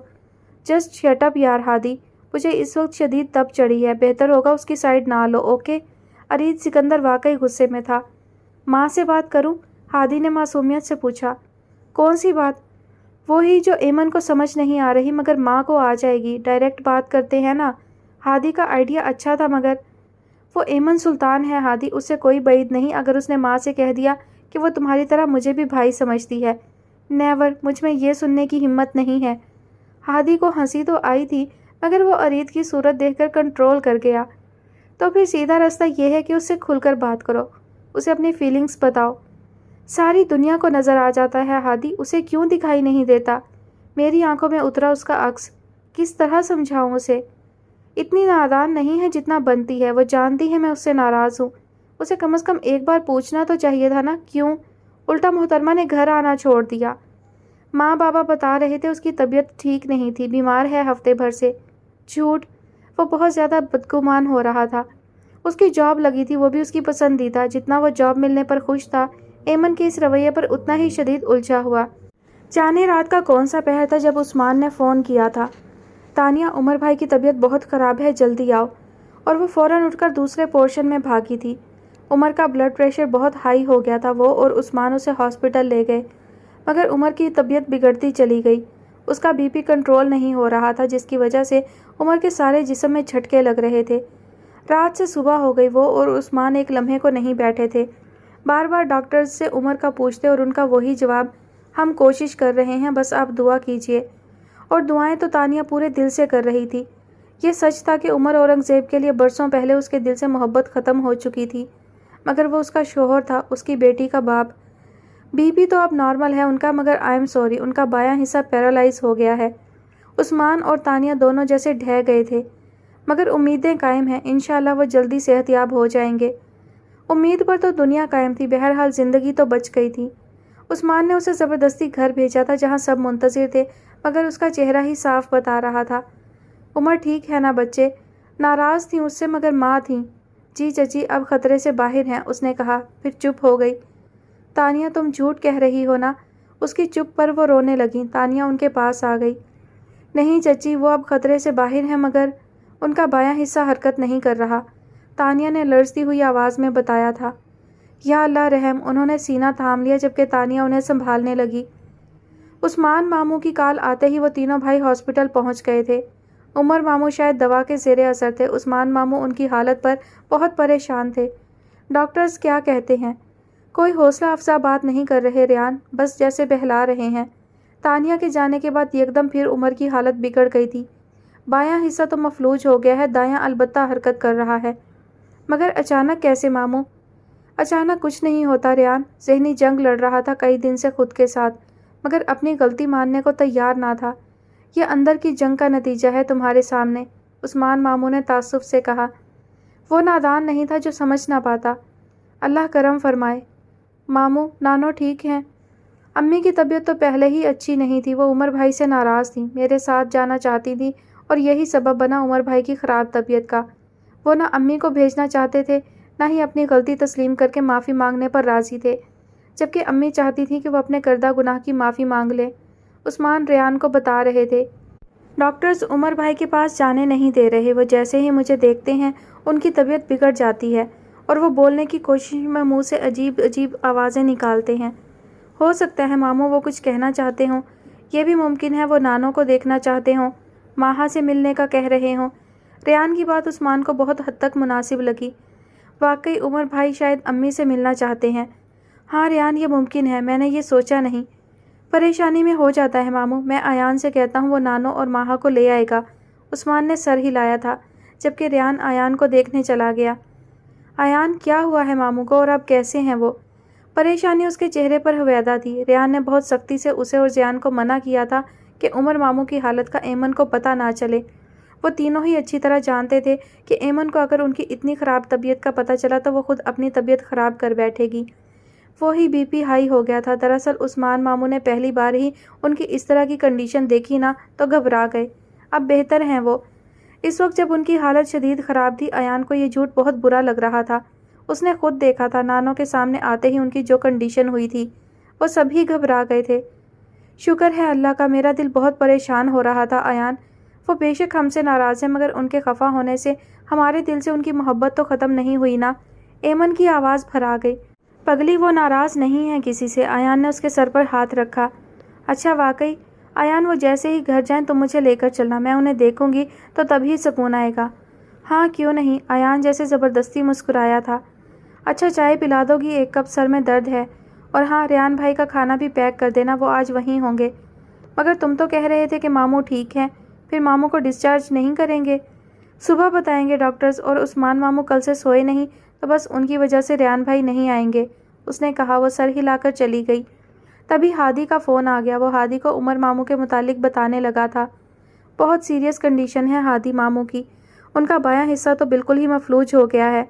جسٹ شٹ اپ یار ہادی، مجھے اس وقت شدید تب چڑھی ہے، بہتر ہوگا اس کی سائیڈ نہ لو، اوکے؟ ارید سکندر واقعی غصے میں تھا۔ ماں سے بات کروں؟ ہادی نے معصومیت سے پوچھا۔ کون سی بات؟ وہی جو ایمن کو سمجھ نہیں آ رہی مگر ماں کو آ جائے گی، ڈائریکٹ بات کرتے ہیں نا۔ ہادی کا آئیڈیا اچھا تھا مگر وہ ایمن سلطان ہے ہادی، اس سے کوئی بعید نہیں اگر اس نے ماں سے کہہ دیا کہ وہ تمہاری طرح مجھے بھی بھائی سمجھتی ہے۔ نیور، مجھ میں یہ سننے کی ہمت نہیں ہے۔ ہادی کو ہنسی تو آئی تھی مگر وہ ارید کی صورت دیکھ کر کنٹرول کر گیا۔ تو پھر سیدھا راستہ یہ ہے کہ اس سے کھل کر بات کرو، اسے اپنی فیلنگز بتاؤ۔ ساری دنیا کو نظر آ جاتا ہے ہادی، اسے کیوں دکھائی نہیں دیتا؟ میری آنکھوں میں اترا اس کا عکس، کس طرح سمجھاؤں اسے؟ اتنی نادان نہیں ہے جتنا بنتی ہے، وہ جانتی ہے میں اس سے ناراض ہوں۔ اسے کم از کم ایک بار پوچھنا تو چاہیے تھا نا، کیوں؟ الٹا محترمہ نے گھر آنا چھوڑ دیا۔ ماں بابا بتا رہے تھے اس کی طبیعت ٹھیک نہیں تھی، بیمار ہے ہفتے بھر سے۔ جھوٹ، وہ بہت زیادہ بدگمان ہو رہا تھا۔ اس کی جاب لگی تھی، وہ بھی اس کی پسندیدہ، جتنا وہ جاب ملنے پر خوش تھا ایمن کے اس رویے پر اتنا ہی شدید الجھا ہوا۔ جانے رات کا کون سا پہر تھا جب عثمان نے فون کیا تھا، تانیہ عمر بھائی کی طبیعت بہت خراب ہے، جلدی آؤ، اور وہ فوراً اٹھ کر دوسرے پورشن میں بھاگی تھی۔ عمر کا بلڈ پریشر بہت ہائی ہو گیا تھا، وہ اور عثمان اسے ہاسپٹل لے گئے، مگر عمر کی طبیعت بگڑتی چلی گئی۔ اس کا بی پی کنٹرول نہیں ہو رہا تھا، جس کی وجہ سے عمر کے سارے جسم میں جھٹکے لگ رہے تھے۔ رات سے صبح ہو گئی، وہ اور عثمان ایک لمحے کو نہیں بیٹھے تھے۔ بار بار ڈاکٹرز سے عمر کا پوچھتے اور ان کا وہی جواب، ہم کوشش کر رہے ہیں، بس آپ دعا کیجیے۔ اور دعائیں تو تانیہ پورے دل سے کر رہی تھی۔ یہ سچ تھا کہ عمر اورنگزیب کے لیے برسوں پہلے اس کے دل سے محبت ختم ہو چکی تھی، مگر وہ اس کا شوہر تھا، اس کی بیٹی کا باپ۔ بی پی تو اب نارمل ہے ان کا، مگر آئی ایم سوری، ان کا بایاں حصہ پیرالائز ہو گیا ہے۔ عثمان اور تانیہ دونوں جیسے ڈھہ گئے تھے، مگر امیدیں قائم ہیں، انشاءاللہ وہ جلدی صحت یاب ہو جائیں گے۔ امید پر تو دنیا قائم تھی، بہرحال زندگی تو بچ گئی تھی۔ عثمان نے اسے زبردستی گھر بھیجا تھا جہاں سب منتظر تھے، مگر اس کا چہرہ ہی صاف بتا رہا تھا۔ عمر ٹھیک ہے نا بچے؟ ناراض تھیں اس سے، مگر ماں تھیں۔ جی چچی اب خطرے سے باہر ہیں، اس نے کہا، پھر چپ ہو گئی۔ تانیہ تم جھوٹ کہہ رہی ہو نا؟ اس کی چپ پر وہ رونے لگیں۔ تانیہ ان کے پاس آ گئی۔ نہیں چچی، وہ اب خطرے سے باہر ہیں، مگر ان کا بایاں حصہ حرکت نہیں کر رہا، تانیہ نے لرزتی ہوئی آواز میں بتایا تھا۔ یا اللہ رحم، انہوں نے سینہ تھام لیا جبکہ تانیہ انہیں سنبھالنے لگی۔ عثمان ماموں کی کال آتے ہی وہ تینوں بھائی ہاسپٹل پہنچ گئے تھے۔ عمر ماموں شاید دوا کے زیر اثر تھے، عثمان ماموں ان کی حالت پر بہت پریشان تھے۔ ڈاکٹرز کیا کہتے ہیں؟ کوئی حوصلہ افزا بات نہیں کر رہے ریان، بس جیسے بہلا رہے ہیں۔ تانیہ کے جانے کے بعد یکدم پھر عمر کی حالت بگڑ گئی تھی۔ بایاں حصہ تو مفلوج ہو گیا ہے، دایاں البتہ حرکت کر رہا ہے۔ مگر اچانک کیسے ماموں؟ اچانک کچھ نہیں ہوتا ریان، ذہنی جنگ لڑ رہا تھا کئی دن سے خود کے ساتھ، مگر اپنی غلطی ماننے کو تیار نہ تھا۔ یہ اندر کی جنگ کا نتیجہ ہے تمہارے سامنے، عثمان ماموں نے تعصب سے کہا۔ وہ نادان نہیں تھا جو سمجھ نہ پاتا۔ اللہ کرم فرمائے۔ ماموں نانو ٹھیک ہیں؟ امی کی طبیعت تو پہلے ہی اچھی نہیں تھی، وہ عمر بھائی سے ناراض تھیں، میرے ساتھ جانا چاہتی تھیں، اور یہی سبب بنا عمر بھائی کی خراب طبیعت کا۔ وہ نہ امی کو بھیجنا چاہتے تھے، نہ ہی اپنی غلطی تسلیم کر کے معافی مانگنے پر راضی تھے، جبکہ امی چاہتی تھیں کہ وہ اپنے کردہ گناہ کی معافی مانگ لے۔ عثمان ریان کو بتا رہے تھے، ڈاکٹرز عمر بھائی کے پاس جانے نہیں دے رہے، وہ جیسے ہی مجھے دیکھتے ہیں ان کی طبیعت بگڑ جاتی ہے، اور وہ بولنے کی کوشش میں منہ سے عجیب عجیب آوازیں نکالتے ہیں۔ ہو سکتا ہے ماموں وہ کچھ کہنا چاہتے ہوں، یہ بھی ممکن ہے وہ نانوں کو دیکھنا چاہتے ہوں، ماہا سے ملنے کا کہہ رہے ہوں۔ ریان کی بات عثمان کو بہت حد تک مناسب لگی۔ واقعی عمر بھائی شاید امی سے ملنا چاہتے ہیں۔ ہاں ریان، یہ ممکن ہے، میں نے یہ سوچا نہیں۔ پریشانی میں ہو جاتا ہے ماموں، میں ایان سے کہتا ہوں وہ نانوں اور ماہا کو لے آئے گا۔ عثمان نے سر ہلایا تھا، جبکہ ریان ایان کو دیکھنے چلا گیا۔ ایان کیا ہوا ہے ماموں کو، اور اب کیسے ہیں وہ؟ پریشانی اس کے چہرے پر ہویدا تھی۔ ریان نے بہت سختی سے اسے اور زیان کو منع کیا تھا کہ عمر ماموں کی حالت کا ایمن کو پتہ نہ چلے۔ وہ تینوں ہی اچھی طرح جانتے تھے کہ ایمن کو اگر ان کی اتنی خراب طبیعت کا پتہ چلا تو وہ خود اپنی طبیعت خراب کر بیٹھے گی۔ وہی بی پی ہائی ہو گیا تھا۔ دراصل عثمان ماموں نے پہلی بار ہی ان کی اس طرح کی کنڈیشن دیکھی نا تو گھبرا گئے۔ اب بہتر ہیں وہ۔ اس وقت جب ان کی حالت شدید خراب تھی، ایان کو یہ جھوٹ بہت برا لگ رہا تھا۔ اس نے خود دیکھا تھا، نانوں کے سامنے آتے ہی ان کی جو کنڈیشن ہوئی تھی، وہ سبھی گھبرا گئے تھے۔ شکر ہے اللہ کا، میرا دل بہت پریشان ہو رہا تھا ایان۔ وہ بے شک ہم سے ناراض ہیں، مگر ان کے خفا ہونے سے ہمارے دل سے ان کی محبت تو ختم نہیں ہوئی نا۔ ایمن کی آواز بھرا گئی۔ پگلی وہ ناراض نہیں ہے کسی سے۔ ایان نے اس کے سر پر ہاتھ رکھا۔ اچھا واقعی؟ ایان وہ جیسے ہی گھر جائیں تو مجھے لے کر چلنا، میں انہیں دیکھوں گی تو تبھی سکون آئے گا۔ ہاں کیوں نہیں، ایان جیسے زبردستی مسکرایا تھا۔ اچھا چائے پلا دو گی؟ ایک کپ، سر میں درد ہے۔ اور ہاں ریان بھائی کا کھانا بھی پیک کر دینا، وہ آج وہیں ہوں گے۔ مگر تم تو کہہ رہے تھے کہ ماموں ٹھیک ہیں، پھر ماموں کو ڈسچارج نہیں کریں گے؟ صبح بتائیں گے ڈاکٹرز، اور عثمان ماموں کل سے سوئے نہیں تو بس ان کی وجہ سے ریان بھائی نہیں آئیں گے، اس نے کہا۔ وہ سر ہلا کر چلی گئی۔ تبھی ہادی کا فون آ گیا۔ وہ ہادی کو عمر ماموں کے متعلق بتانے لگا تھا۔ بہت سیریس کنڈیشن ہے ہادی ماموں کی، ان کا بایاں حصہ تو بالکل ہی مفلوج ہو گیا ہے،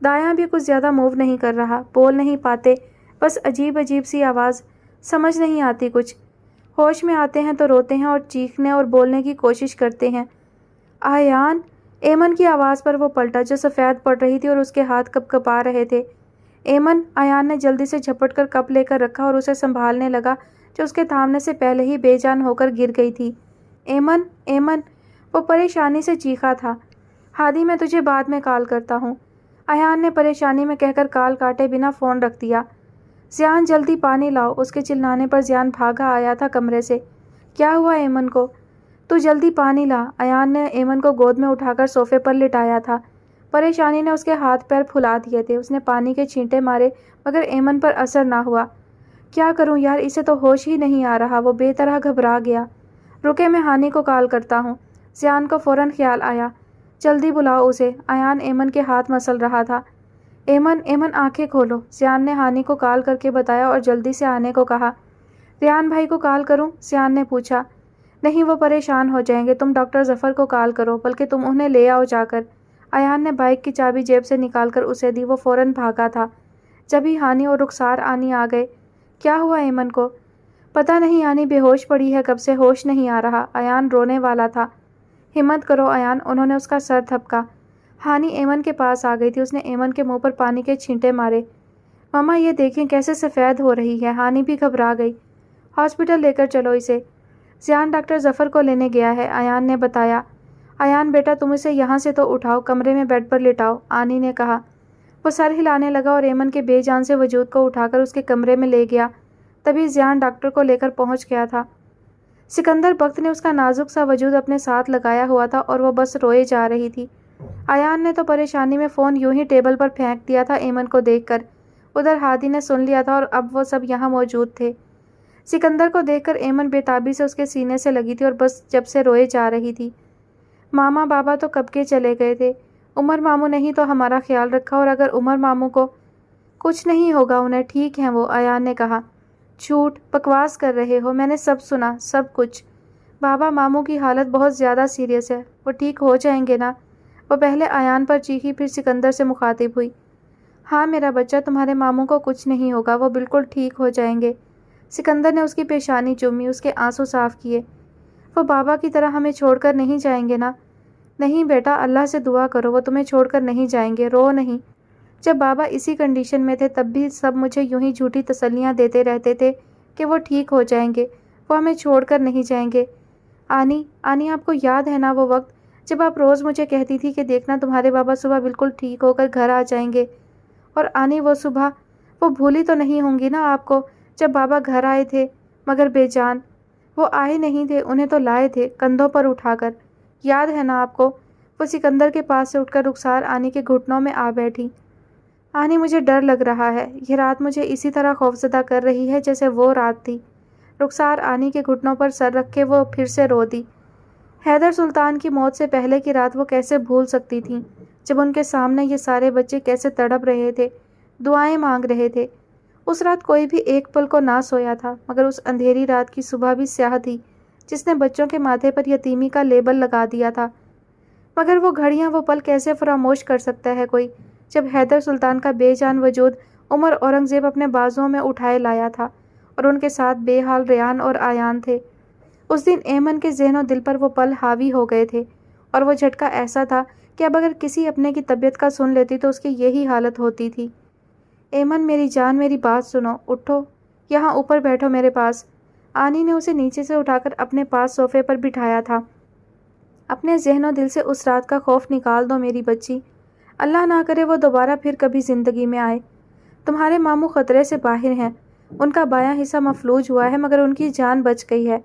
دایاں بھی کچھ زیادہ موو نہیں کر رہا، بول نہیں پاتے، بس عجیب عجیب سی آواز، سمجھ نہیں آتی کچھ۔ ہوش میں آتے ہیں تو روتے ہیں اور چیخنے اور بولنے کی کوشش کرتے ہیں۔ ایان، ایمن کی آواز پر وہ پلٹا جو سفید پڑ رہی تھی اور اس کے ہاتھ کپ کپا رہے تھے۔ ایمن، ایان نے جلدی سے جھپٹ کر کپ لے کر رکھا اور اسے سنبھالنے لگا جو اس کے تھامنے سے پہلے ہی بے جان ہو کر گر گئی تھی۔ ایمن، ایمن، وہ پریشانی سے چیخا تھا۔ ہادی میں تجھے بعد میں کال کرتا ہوں، ایان نے پریشانی میں کہہ کر کال کاٹے بنا فون رکھ دیا۔ زیان جلدی پانی لاؤ، اس کے چلانے پر زیان بھاگا آیا تھا کمرے سے۔ کیا ہوا ایمن کو؟ تو جلدی پانی لا۔ ایان نے ایمن کو گود میں اٹھا کر صوفے پر لٹایا تھا۔ پریشانی نے اس کے ہاتھ پیر پھلا دیے تھے، اس نے پانی کے چھینٹے مارے مگر ایمن پر اثر نہ ہوا۔ کیا کروں یار، اسے تو ہوش ہی نہیں آ رہا۔ وہ بے طرح گھبرا گیا۔ رکے، میں ہانی کو کال کرتا ہوں۔ زیان کو فوراً خیال آیا، جلدی بلاؤ اسے۔ ایان ایمن کے ہاتھ مسل رہا تھا۔ ایمن آنکھیں کھولو۔ زیان نے ہانی کو کال کر کے بتایا اور جلدی سے آنے کو کہا۔ ریان بھائی کو کال کروں؟ زیان نے پوچھا۔ نہیں، وہ پریشان ہو جائیں گے، تم ڈاکٹر ظفر کو کال کرو، بلکہ تم انہیں لے آؤ جا کر۔ ایان نے بائک کی چابی جیب سے نکال کر اسے دی۔ وہ فوراً بھاگا تھا۔ جبھی ہانی اور رخسار آنی آ گئے۔ کیا ہوا ایمن کو؟ پتہ نہیں، آنی بے ہوش پڑی ہے کب سے، ہوش نہیں آ رہا۔ ایان رونے والا تھا۔ ہمت کرو ایان، انہوں نے اس کا سر تھپکا۔ ہانی ایمن کے پاس آ گئی تھی۔ اس نے ایمن کے منہ پر پانی کے چھینٹے مارے۔ ماما یہ دیکھیں کیسے سفید ہو رہی ہے۔ ہانی بھی گھبرا گئی۔ ہاسپٹل لے کر چلو اسے۔ زیان ڈاکٹر ظفر کو لینے گیا ہے، ایان نے بتایا۔ ایان بیٹا تم اسے یہاں سے تو اٹھاؤ، کمرے میں بیڈ پر لٹاؤ، آنی نے کہا۔ وہ سر ہلانے لگا اور ایمن کے بے جان سے وجود کو اٹھا کر اس کے کمرے میں لے گیا۔ تبھی زیان ڈاکٹر کو لے کر پہنچ گیا تھا۔ سکندر بخت نے اس کا نازک سا وجود اپنے ساتھ لگایا ہوا تھا اور وہ بس روئے جا رہی تھی۔ ایان نے تو پریشانی میں فون یوں ہی ٹیبل پر پھینک دیا تھا ایمن کو دیکھ کر۔ ادھر ہادی نے سن لیا تھا اور اب وہ سب یہاں موجود تھے۔ سکندر کو دیکھ کر ایمن بے تابی سے اس کے سینے سے لگی تھی اور بس جب سے روئے جا رہی تھی۔ ماما بابا تو کب کے چلے گئے تھے، عمر ماموں نے ہی تو ہمارا خیال رکھا، اور اگر عمر ماموں کو کچھ نہیں ہوگا انہیں ٹھیک ہیں وہ، ایان نے کہا۔ جھوٹ، بکواس کر رہے ہو، میں نے سب سنا، سب کچھ۔ بابا ماموں کی حالت بہت زیادہ سیریس ہے، وہ ٹھیک ہو جائیں گے نا؟ وہ پہلے ایان پر چیخی، پھر سکندر سے مخاطب ہوئی۔ ہاں میرا بچہ، تمہارے ماموں کو کچھ نہیں ہوگا، وہ بالکل ٹھیک ہو جائیں گے۔ سکندر نے اس کی پیشانی چومی، اس کے آنسو صاف کیے۔ وہ بابا کی طرح ہمیں چھوڑ کر نہیں جائیں گے نا؟ نہیں بیٹا، اللہ سے دعا کرو، وہ تمہیں چھوڑ کر نہیں جائیں گے، رو نہیں۔ جب بابا اسی کنڈیشن میں تھے تب بھی سب مجھے یوں ہی جھوٹی تسلیاں دیتے رہتے تھے کہ وہ ٹھیک ہو جائیں گے، وہ ہمیں چھوڑ کر نہیں جائیں گے۔ آنی آپ کو یاد ہے نا وہ وقت جب آپ روز مجھے کہتی تھی کہ دیکھنا تمہارے بابا صبح بالکل ٹھیک ہو کر گھر آ جائیں گے؟ اور آنی وہ صبح، وہ بھولی تو نہیں ہوں گی نا آپ کو، جب بابا گھر آئے تھے مگر بے جان؟ وہ آئے نہیں تھے، انہیں تو لائے تھے کندھوں پر اٹھا کر، یاد ہے نا آپ کو؟ وہ سکندر کے پاس سے اٹھ کر رخسار آنی کے گھٹنوں میں آ بیٹھی۔ آنی مجھے ڈر لگ رہا ہے، یہ رات مجھے اسی طرح خوفزدہ کر رہی ہے جیسے وہ رات تھی۔ رخسار آنی کے گھٹنوں پر سر رکھ کے وہ پھر سے رو دی۔ حیدر سلطان کی موت سے پہلے کی رات وہ کیسے بھول سکتی تھی، جب ان کے سامنے یہ سارے بچے کیسے تڑپ رہے تھے، دعائیں مانگ رہے تھے۔ اس رات کوئی بھی ایک پل کو نہ سویا تھا، مگر اس اندھیری رات کی صبح بھی سیاہ تھی جس نے بچوں کے ماتھے پر یتیمی کا لیبل لگا دیا تھا۔ مگر وہ گھڑیاں، وہ پل کیسے فراموش کر سکتا ہے کوئی، جب حیدر سلطان کا بے جان وجود عمر اورنگزیب اپنے بازوؤں میں اٹھائے لایا تھا اور ان کے ساتھ بے حال ریان اور ایان تھے۔ اس دن ایمن کے ذہن و دل پر وہ پل حاوی ہو گئے تھے، اور وہ جھٹکا ایسا تھا کہ اب اگر کسی اپنے کی طبیعت کا سن لیتی تو اس کی یہی حالت ہوتی تھی۔ ایمن میری جان، میری بات سنو، اٹھو، یہاں اوپر بیٹھو میرے پاس۔ آنی نے اسے نیچے سے اٹھا کر اپنے پاس صوفے پر بٹھایا تھا۔ اپنے ذہن و دل سے اس رات کا خوف نکال دو میری بچی، اللہ نہ کرے وہ دوبارہ پھر کبھی زندگی میں آئے۔ تمہارے ماموں خطرے سے باہر ہیں، ان کا بایاں حصہ مفلوج ہوا ہے مگر ان کی جان بچ گئی ہے۔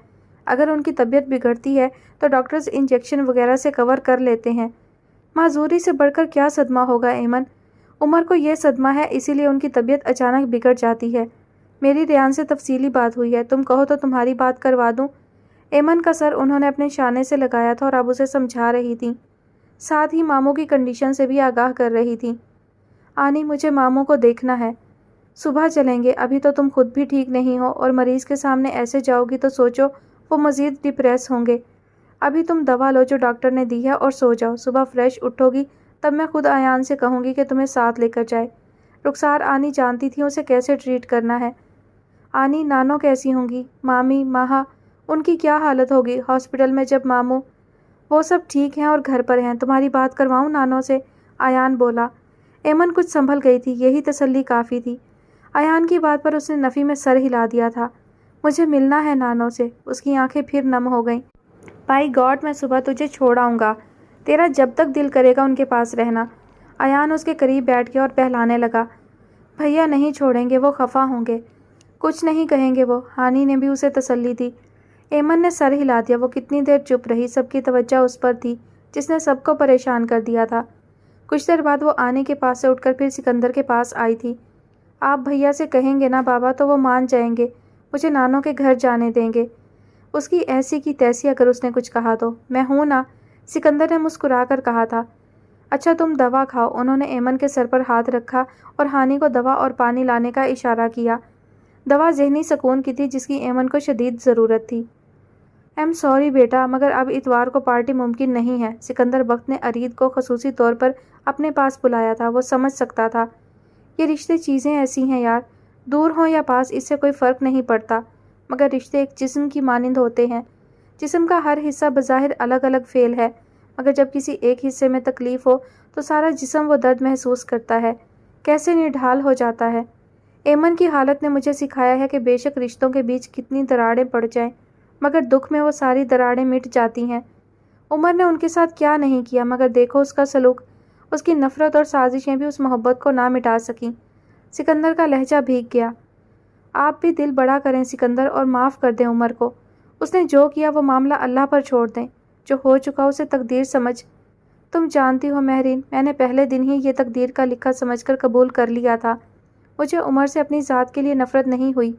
اگر ان کی طبیعت بگڑتی ہے تو ڈاکٹرز انجیکشن وغیرہ سے کور کر لیتے ہیں۔ معذوری سے بڑھ کر کیا صدمہ ہوگا ایمن؟ عمر کو یہ صدمہ ہے، اسی لیے ان کی طبیعت اچانک بگڑ جاتی ہے۔ میری ریان سے تفصیلی بات ہوئی ہے، تم کہو تو تمہاری بات کروا دوں۔ ایمن کا سر انہوں نے اپنے شانے سے لگایا تھا اور اب اسے سمجھا رہی تھی، ساتھ ہی ماموں کی کنڈیشن سے بھی آگاہ کر رہی تھی۔ آنی مجھے ماموں کو دیکھنا ہے، صبح چلیں گے، ابھی تو تم خود بھی ٹھیک نہیں ہو اور مریض کے سامنے ایسے جاؤ گی تو سوچو وہ مزید ڈپریس ہوں گے۔ ابھی تم دوا لو جو ڈاکٹر نے دی ہے اور سو جاؤ، صبح فریش اٹھو گی تب میں خود ایان سے کہوں گی کہ تمہیں ساتھ لے کر جائے۔ رخسار آنی جانتی تھی اسے کیسے ٹریٹ کرنا ہے۔ آنی نانو کیسی ہوں گی، مامی، ماہا، ان کی کیا حالت ہوگی ہاسپٹل میں جب ماموں؟ وہ سب ٹھیک ہیں اور گھر پر ہیں، تمہاری بات کرواؤں نانو سے؟ ایان بولا۔ ایمن کچھ سنبھل گئی تھی، یہی تسلی کافی تھی۔ ایان کی بات پر اس نے نفی میں سر ہلا دیا تھا۔ مجھے ملنا ہے نانو سے۔ اس کی آنکھیں پھر نم ہو گئیں۔ بائی گاڈ، میں صبح تجھے چھوڑ آؤں گا، تیرا جب تک دل کرے گا ان کے پاس رہنا۔ ایان اس کے قریب بیٹھ گیا اور بہلانے لگا۔ بھیا نہیں چھوڑیں گے، وہ خفا ہوں گے، کچھ نہیں کہیں گے وہ، ہانی نے بھی اسے تسلی دی۔ ایمن نے سر ہلا دیا۔ وہ کتنی دیر چپ رہی، سب کی توجہ اس پر تھی جس نے سب کو پریشان کر دیا تھا۔ کچھ دیر بعد وہ آنے کے پاس سے اٹھ کر پھر سکندر کے پاس آئی تھی۔ آپ بھیا سے کہیں گے نا بابا تو وہ مان جائیں گے، مجھے نانوں کے گھر جانے دیں گے۔ اس کی ایسی کی تیسی اگر اس نے کچھ کہا تو۔ میں ہوں نا، سکندر نے مسکرا کر کہا تھا۔ اچھا تم دوا کھاؤ۔ انہوں نے ایمن کے سر پر ہاتھ رکھا اور ہانی کو دوا اور پانی لانے کا اشارہ کیا۔ دوا ذہنی سکون کی تھی جس کی ایمن کو شدید ضرورت تھی۔ ایم سوری بیٹا، مگر اب اتوار کو پارٹی ممکن نہیں ہے۔ سکندر بخت نے ارید کو خصوصی طور پر اپنے پاس بلایا تھا۔ وہ سمجھ سکتا تھا یہ رشتے چیزیں ایسی ہیں یار، دور ہوں یا پاس اس سے کوئی فرق نہیں پڑتا، مگر رشتے ایک جسم کی مانند ہوتے ہیں۔ جسم کا ہر حصہ بظاہر الگ الگ فعل ہے، مگر جب کسی ایک حصے میں تکلیف ہو تو سارا جسم وہ درد محسوس کرتا ہے، کیسے نڈھال ہو جاتا ہے۔ ایمن کی حالت نے مجھے سکھایا ہے کہ بے شک رشتوں کے بیچ کتنی دراڑیں پڑ جائیں، مگر دکھ میں وہ ساری دراڑیں مٹ جاتی ہیں۔ عمر نے ان کے ساتھ کیا نہیں کیا، مگر دیکھو اس کا سلوک، اس کی نفرت اور سازشیں بھی اس محبت کو نہ مٹا سکیں۔ سکندر کا لہجہ بھیگ گیا۔ آپ بھی دل بڑا کریں سکندر اور معاف کر دیں عمر کو۔ اس نے جو کیا وہ معاملہ اللہ پر چھوڑ دیں، جو ہو چکا اسے تقدیر سمجھ۔ تم جانتی ہو مہرین، میں نے پہلے دن ہی یہ تقدیر کا لکھا سمجھ کر قبول کر لیا تھا۔ مجھے عمر سے اپنی ذات کے لیے نفرت نہیں ہوئی،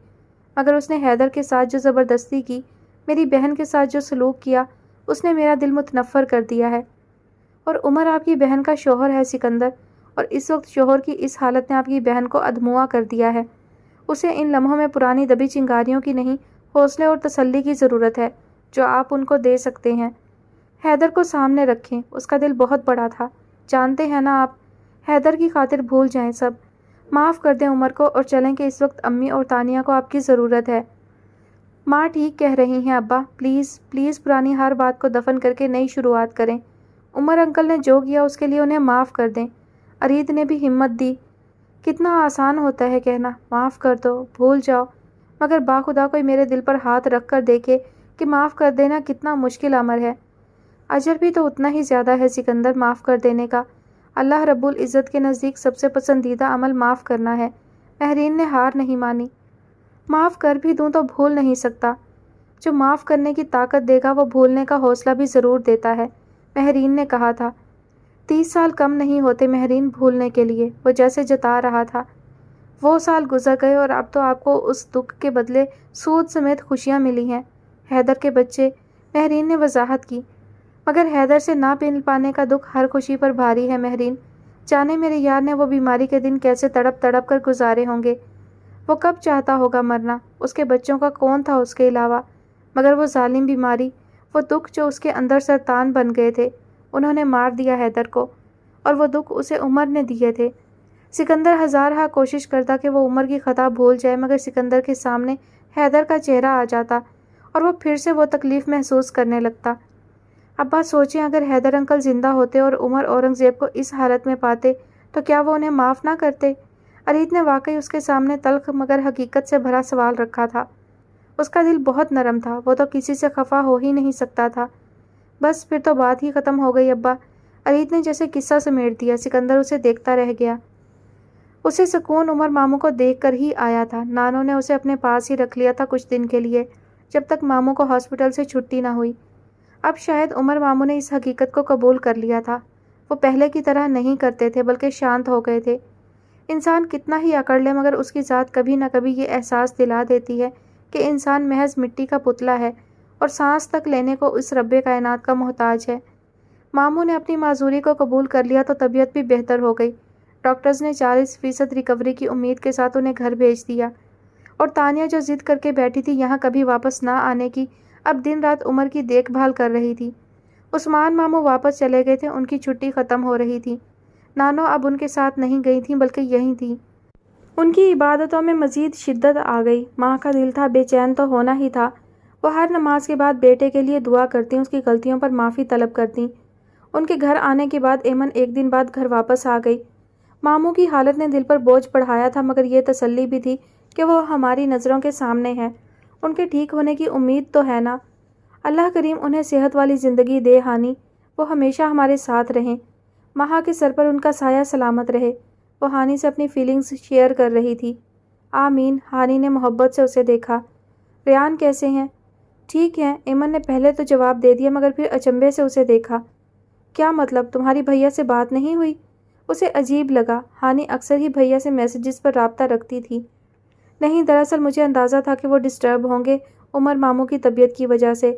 مگر اس نے حیدر کے ساتھ جو زبردستی کی، میری بہن کے ساتھ جو سلوک کیا، اس نے میرا دل متنفر کر دیا ہے۔ اور عمر آپ کی بہن کا شوہر ہے سکندر، اور اس وقت شوہر کی اس حالت نے آپ کی بہن کو ادھموا کر دیا ہے۔ اسے ان لمحوں میں پرانی دبی چنگاریوں کی نہیں، حوصلے اور تسلی کی ضرورت ہے جو آپ ان کو دے سکتے ہیں۔ حیدر کو سامنے رکھیں، اس کا دل بہت بڑا تھا، جانتے ہیں نا آپ۔ حیدر کی خاطر بھول جائیں سب، معاف کر دیں عمر کو اور چلیں کہ اس وقت امی اور تانیہ کو آپ کی ضرورت ہے۔ ماں ٹھیک کہہ رہی ہیں ابا، پلیز پلیز پرانی ہر بات کو دفن کر کے نئی شروعات کریں۔ عمر انکل نے جو کیا اس کے لیے انہیں معاف کر دیں۔ ارید نے بھی ہمت دی۔ کتنا آسان ہوتا ہے کہنا معاف کر دو، بھول جاؤ، مگر باخدا کوئی میرے دل پر ہاتھ رکھ کر دیکھے کہ معاف کر دینا کتنا مشکل امر ہے۔ اجر بھی تو اتنا ہی زیادہ ہے سکندر معاف کر دینے کا۔ اللہ رب العزت کے نزدیک سب سے پسندیدہ عمل معاف کرنا ہے۔ مہرین نے ہار نہیں مانی۔ معاف کر بھی دوں تو بھول نہیں سکتا۔ جو معاف کرنے کی طاقت دے گا وہ بھولنے کا حوصلہ بھی ضرور دیتا ہے، مہرین نے کہا تھا۔ 30 سال کم نہیں ہوتے مہرین بھولنے کے لیے، وہ جیسے جتا رہا تھا۔ وہ سال گزر گئے اور اب تو آپ کو اس دکھ کے بدلے سود سمیت خوشیاں ملی ہیں۔ حیدر کے بچے، مہرین نے وضاحت کی۔ مگر حیدر سے نہ مل پانے کا دکھ ہر خوشی پر بھاری ہے مہرین۔ جانے میرے یار نے وہ بیماری کے دن کیسے تڑپ تڑپ کر گزارے ہوں گے۔ وہ کب چاہتا ہوگا مرنا، اس کے بچوں کا کون تھا اس کے علاوہ۔ مگر وہ ظالم بیماری، وہ دکھ جو اس کے اندر سرطان بن گئے تھے، انہوں نے مار دیا حیدر کو، اور وہ دکھ اسے عمر نے دیے تھے۔ سکندر ہزارہا کوشش کرتا کہ وہ عمر کی خطا بھول جائے، مگر سکندر کے سامنے حیدر کا چہرہ آ جاتا اور وہ پھر سے وہ تکلیف محسوس کرنے لگتا۔ ابا سوچیں اگر حیدر انکل زندہ ہوتے اور عمر اورنگزیب کو اس حالت میں پاتے تو کیا وہ انہیں معاف نہ کرتے؟ ارید نے واقعی اس کے سامنے تلخ مگر حقیقت سے بھرا سوال رکھا تھا۔ اس کا دل بہت نرم تھا، وہ تو کسی سے خفا ہو ہی نہیں سکتا تھا۔ بس پھر تو بات ہی ختم ہو گئی ابا، ارید نے جیسے قصہ سمیٹ دیا۔ سکندر اسے دیکھتا رہ گیا۔ اسے سکون عمر ماموں کو دیکھ کر ہی آیا تھا۔ نانوں نے اسے اپنے پاس ہی رکھ لیا تھا کچھ دن کے لیے، جب تک ماموں کو ہاسپٹل سے چھٹی نہ ہوئی۔ اب شاید عمر ماموں نے اس حقیقت کو قبول کر لیا تھا، وہ پہلے کی طرح نہیں کرتے تھے بلکہ شانت ہو گئے تھے۔ انسان کتنا ہی اکڑ لے مگر اس کی ذات کبھی نہ کبھی یہ احساس دلا دیتی ہے کہ انسان محض مٹی کا پتلا ہے اور سانس تک لینے کو اس رب کائنات کا محتاج ہے۔ ماموں نے اپنی معذوری کو قبول کر لیا تو طبیعت بھی بہتر ہو گئی۔ ڈاکٹرز نے 40% ریکوری کی امید کے ساتھ انہیں گھر بھیج دیا، اور تانیہ جو ضد کر کے بیٹھی تھی یہاں کبھی واپس نہ آنے کی، اب دن رات عمر کی دیکھ بھال کر رہی تھی۔ عثمان ماموں واپس چلے گئے تھے، ان کی چھٹی ختم ہو رہی تھی۔ نانو اب ان کے ساتھ نہیں گئی تھیں بلکہ یہیں تھیں۔ ان کی عبادتوں میں مزید شدت آ گئی۔ ماں کا دل تھا، بے چین تو ہونا ہی تھا۔ وہ ہر نماز کے بعد بیٹے کے لیے دعا کرتیں، اس کی غلطیوں پر معافی طلب کرتیں۔ ان کے گھر آنے کے بعد ایمن ایک دن بعد گھر واپس آ گئی۔ ماموں کی حالت نے دل پر بوجھ بڑھایا تھا، مگر یہ تسلی بھی تھی کہ وہ ہماری نظروں کے سامنے ہے، ان کے ٹھیک ہونے کی امید تو ہے نا۔ اللہ کریم انہیں صحت والی زندگی دے ہانی، وہ ہمیشہ ہمارے ساتھ رہیں، ماہا کے سر پر ان کا سایہ سلامت رہے۔ وہ ہانی سے اپنی فیلنگز شیئر کر رہی تھی۔ آمین۔ ہانی نے محبت سے اسے دیکھا۔ ریان کیسے ہیں؟ ٹھیک ہیں، ایمن نے پہلے تو جواب دے دیا مگر پھر اچنبھے سے اسے دیکھا۔ کیا مطلب؟ تمہاری بھیا سے بات نہیں ہوئی؟ اسے عجیب لگا، ہانی اکثر ہی بھیا سے میسیجز پر رابطہ رکھتی تھی۔ نہیں، دراصل مجھے اندازہ تھا کہ وہ ڈسٹرب ہوں گے عمر ماموں کی طبیعت کی وجہ سے،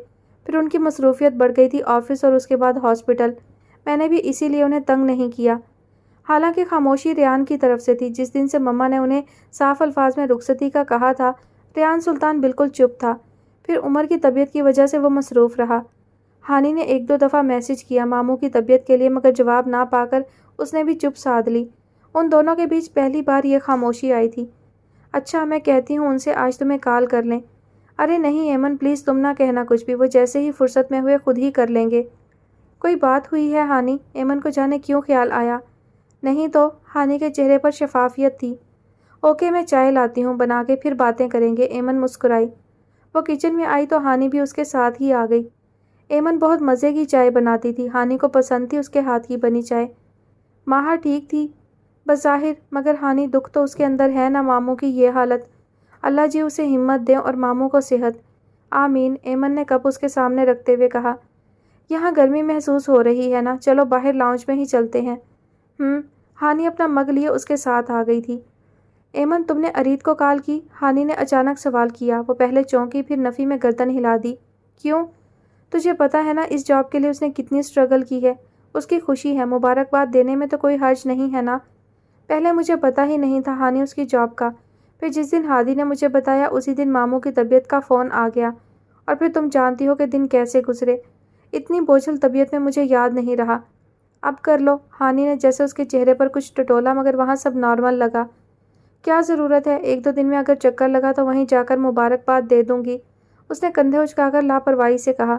پھر ان کی مصروفیت بڑھ گئی تھی، آفس اور اس کے بعد ہاسپٹل، میں نے بھی اسی لیے انہیں تنگ نہیں کیا۔ حالانکہ خاموشی ریان کی طرف سے تھی۔ جس دن سے مما نے انہیں صاف الفاظ میں رخصتی کا کہا تھا، ریان سلطان بالکل چپ تھا، پھر عمر کی طبیعت کی وجہ سے وہ مصروف رہا۔ ہانی نے 1-2 دفعہ میسج کیا ماموں کی طبیعت کے لیے، مگر جواب نہ پا کر اس نے بھی چپ سادھ لی۔ ان دونوں کے بیچ پہلی بار یہ خاموشی آئی تھی۔ اچھا، میں کہتی ہوں ان سے آج تمہیں کال کر لیں۔ ارے نہیں ایمن، پلیز تم نہ کہنا کچھ بھی، وہ جیسے ہی فرصت میں ہوئے خود ہی کر لیں گے۔ کوئی بات ہوئی ہے ہانی؟ ایمن کو جانے کیوں خیال آیا۔ نہیں تو، ہانی کے چہرے پر شفافیت تھی۔ اوکے، میں چائے لاتی ہوں بنا کے، پھر باتیں کریں گے، ایمن مسکرائی۔ وہ کچن میں آئی تو ہانی بھی اس کے ساتھ ہی آ گئی۔ ایمن بہت مزے کی چائے بناتی تھی، ہانی کو پسند تھی اس کے ہاتھ کی بنی چائے۔ ماہا ٹھیک تھی بظاہر، مگر ہانی دکھ تو اس کے اندر ہے نا ماموں کی یہ حالت۔ اللہ جی اسے ہمت دے اور ماموں کو صحت۔ آمین، ایمن نے کپ اس کے سامنے رکھتے ہوئے کہا۔ یہاں گرمی محسوس ہو رہی ہے نا، چلو باہر لاؤنج میں ہی چلتے ہیں۔ ہانی اپنا مگ لیے اس کے ساتھ آ گئی تھی۔ ایمن، تم نے ارید کو کال کی؟ ہانی نے اچانک سوال کیا۔ وہ پہلے چونکی، پھر نفی میں گردن ہلا دی۔ کیوں؟ تجھے پتا ہے نا اس جاب کے لیے اس نے کتنی سٹرگل کی ہے۔ اس کی خوشی ہے، مبارکباد دینے میں تو کوئی حرج نہیں ہے نا۔ پہلے مجھے پتا ہی نہیں تھا ہانی اس کی جاب کا، پھر جس دن ہادی نے مجھے بتایا اسی دن ماموں کی طبیعت کا فون آ گیا، اور پھر تم جانتی ہو کہ دن کیسے گزرے۔ اتنی بوجھل طبیعت میں مجھے یاد نہیں رہا۔ اب کر لو، ہانی نے جیسے اس کے چہرے پر کچھ ٹٹولا، مگر وہاں سب نارمل لگا۔ کیا ضرورت ہے، 1-2 دن میں اگر چکر لگا تو وہیں جا کر مبارکباد دے دوں گی، اس نے کندھے اچکا کر لاپرواہی سے کہا۔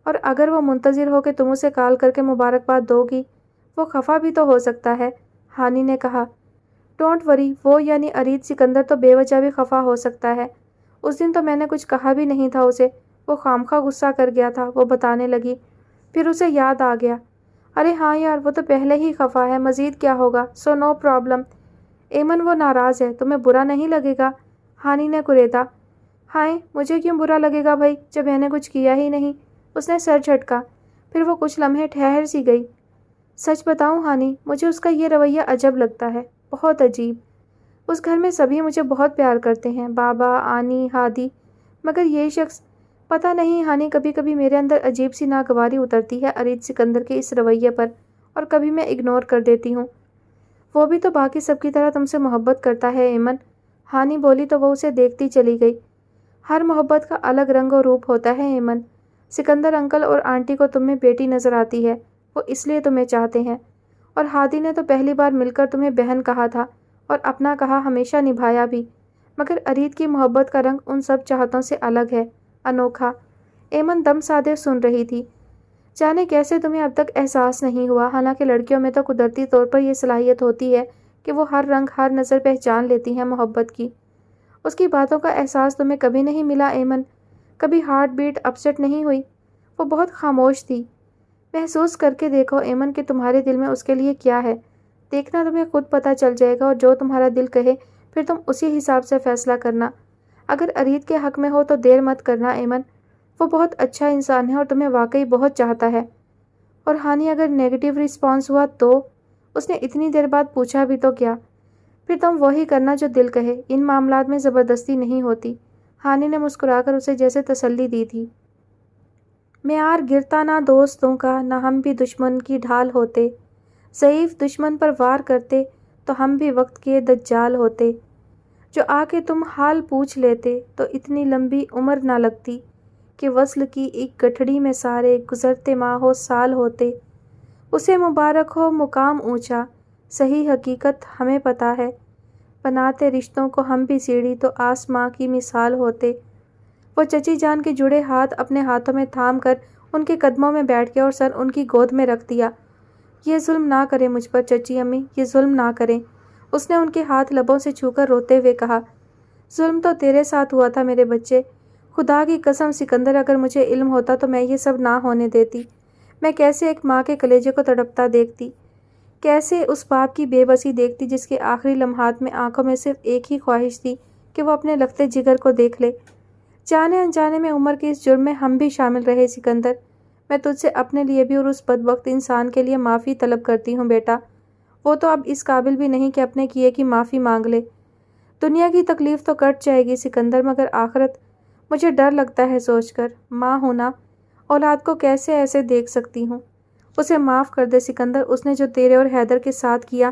اور اگر وہ منتظر ہو کہ تم اسے کال کر کے مبارکباد دو گی، وہ خفا بھی تو ہو سکتا ہے، ہانی نے کہا۔ ڈونٹ وری، وہ یعنی ارید سکندر تو بے وجہ بھی خفا ہو سکتا ہے۔ اس دن تو میں نے کچھ کہا بھی نہیں تھا اسے، وہ خامخواہ غصہ کر گیا تھا، وہ بتانے لگی۔ پھر اسے یاد آ گیا، ارے ہاں یار، وہ تو پہلے ہی خفا ہے، مزید کیا ہوگا، سو نو پرابلم۔ ایمن، وہ ناراض ہے، تمہیں برا نہیں لگے گا؟ ہانی نے کریدا۔ ہائے، مجھے کیوں برا لگے گا بھائی، جب میں نے کچھ کیا ہی نہیں، اس نے سر جھٹکا۔ پھر وہ کچھ لمحے ٹھہر سی گئی۔ سچ بتاؤں ہانی، مجھے اس کا یہ رویہ عجب لگتا ہے، بہت عجیب۔ اس گھر میں سبھی مجھے بہت پیار کرتے ہیں، بابا، آنی، ہادی، مگر یہ شخص، پتہ نہیں ہانی، کبھی کبھی میرے اندر عجیب سی ناگواری اترتی ہے ارید سکندر کے اس رویے پر، اور کبھی میں اگنور کر دیتی ہوں۔ وہ بھی تو باقی سب کی طرح تم سے محبت کرتا ہے ایمن، ہانی بولی تو وہ اسے دیکھتی چلی گئی۔ ہر محبت کا الگ رنگ و روپ ہوتا ہے ایمن، سکندر انکل اور آنٹی کو تم میں بیٹی نظر آتی ہے، وہ اس لیے تمہیں چاہتے ہیں، اور ہادی نے تو پہلی بار مل کر تمہیں بہن کہا تھا، اور اپنا کہا ہمیشہ نبھایا بھی، مگر ارید کی محبت کا رنگ ان سب چاہتوں سے الگ ہے، انوکھا۔ ایمن دم سادے سن رہی تھی۔ جانے کیسے تمہیں اب تک احساس نہیں ہوا، حالانکہ لڑکیوں میں تو قدرتی طور پر یہ صلاحیت ہوتی ہے کہ وہ ہر رنگ، ہر نظر پہچان لیتی ہیں محبت کی۔ اس کی باتوں کا احساس تمہیں کبھی نہیں ملا ایمن؟ کبھی ہارٹ بیٹ اپسٹ نہیں ہوئی؟ وہ بہت خاموش تھی۔ محسوس کر کے دیکھو ایمن کہ تمہارے دل میں اس کے لیے کیا ہے، دیکھنا تمہیں خود پتہ چل جائے گا، اور جو تمہارا دل کہے پھر تم اسی حساب سے فیصلہ کرنا۔ اگر ارید کے حق میں ہو تو دیر مت کرنا ایمن، وہ بہت اچھا انسان ہے اور تمہیں واقعی بہت چاہتا ہے۔ اور ہانی، اگر نیگیٹو رسپانس ہوا تو؟ اس نے اتنی دیر بعد پوچھا بھی تو کیا۔ پھر تم وہی کرنا جو دل کہے، ان معاملات میں زبردستی نہیں ہوتی، ہانی نے مسکرا کر اسے جیسے تسلی دی تھی۔ معیار گرتا نہ دوستوں کا، نہ ہم بھی دشمن کی ڈھال ہوتے، ضعیف دشمن پر وار کرتے تو ہم بھی وقت کے دجال ہوتے، جو آ کے تم حال پوچھ لیتے تو اتنی لمبی عمر نہ لگتی، کہ وصل کی ایک گٹھڑی میں سارے گزرتے ماہ و سال ہوتے۔ اسے مبارک ہو مقام اونچا، صحیح حقیقت ہمیں پتہ ہے، بناتے رشتوں کو ہم بھی سیڑھی تو آسماں کی مثال ہوتے۔ وہ چچی جان کے جڑے ہاتھ اپنے ہاتھوں میں تھام کر ان کے قدموں میں بیٹھ گیا اور سر ان کی گود میں رکھ دیا۔ یہ ظلم نہ کریں مجھ پر چچی امی، یہ ظلم نہ کریں، اس نے ان کے ہاتھ لبوں سے چھو کر روتے ہوئے کہا۔ ظلم تو تیرے ساتھ ہوا تھا میرے بچے، خدا کی قسم سکندر، اگر مجھے علم ہوتا تو میں یہ سب نہ ہونے دیتی۔ میں کیسے ایک ماں کے کلیجے کو تڑپتا دیکھتی، کیسے اس باپ کی بے بسی دیکھتی جس کے آخری لمحات میں آنکھوں میں صرف ایک ہی خواہش تھی کہ وہ اپنے لگتے جگر کو دیکھ لے۔ جانے انجانے میں عمر کے اس جرم میں ہم بھی شامل رہے سکندر، میں تجھ سے اپنے لیے بھی اور اس بدبخت انسان کے لیے معافی طلب کرتی ہوں بیٹا، وہ تو اب اس قابل بھی نہیں کہ اپنے کیے کی معافی مانگ لے۔ دنیا کی تکلیف تو کٹ جائے گی سکندر، مگر آخرت مجھے ڈر لگتا ہے سوچ کر۔ ماں ہونا اولاد کو کیسے ایسے دیکھ سکتی ہوں۔ اسے معاف کر دے سکندر، اس نے جو تیرے اور حیدر کے ساتھ کیا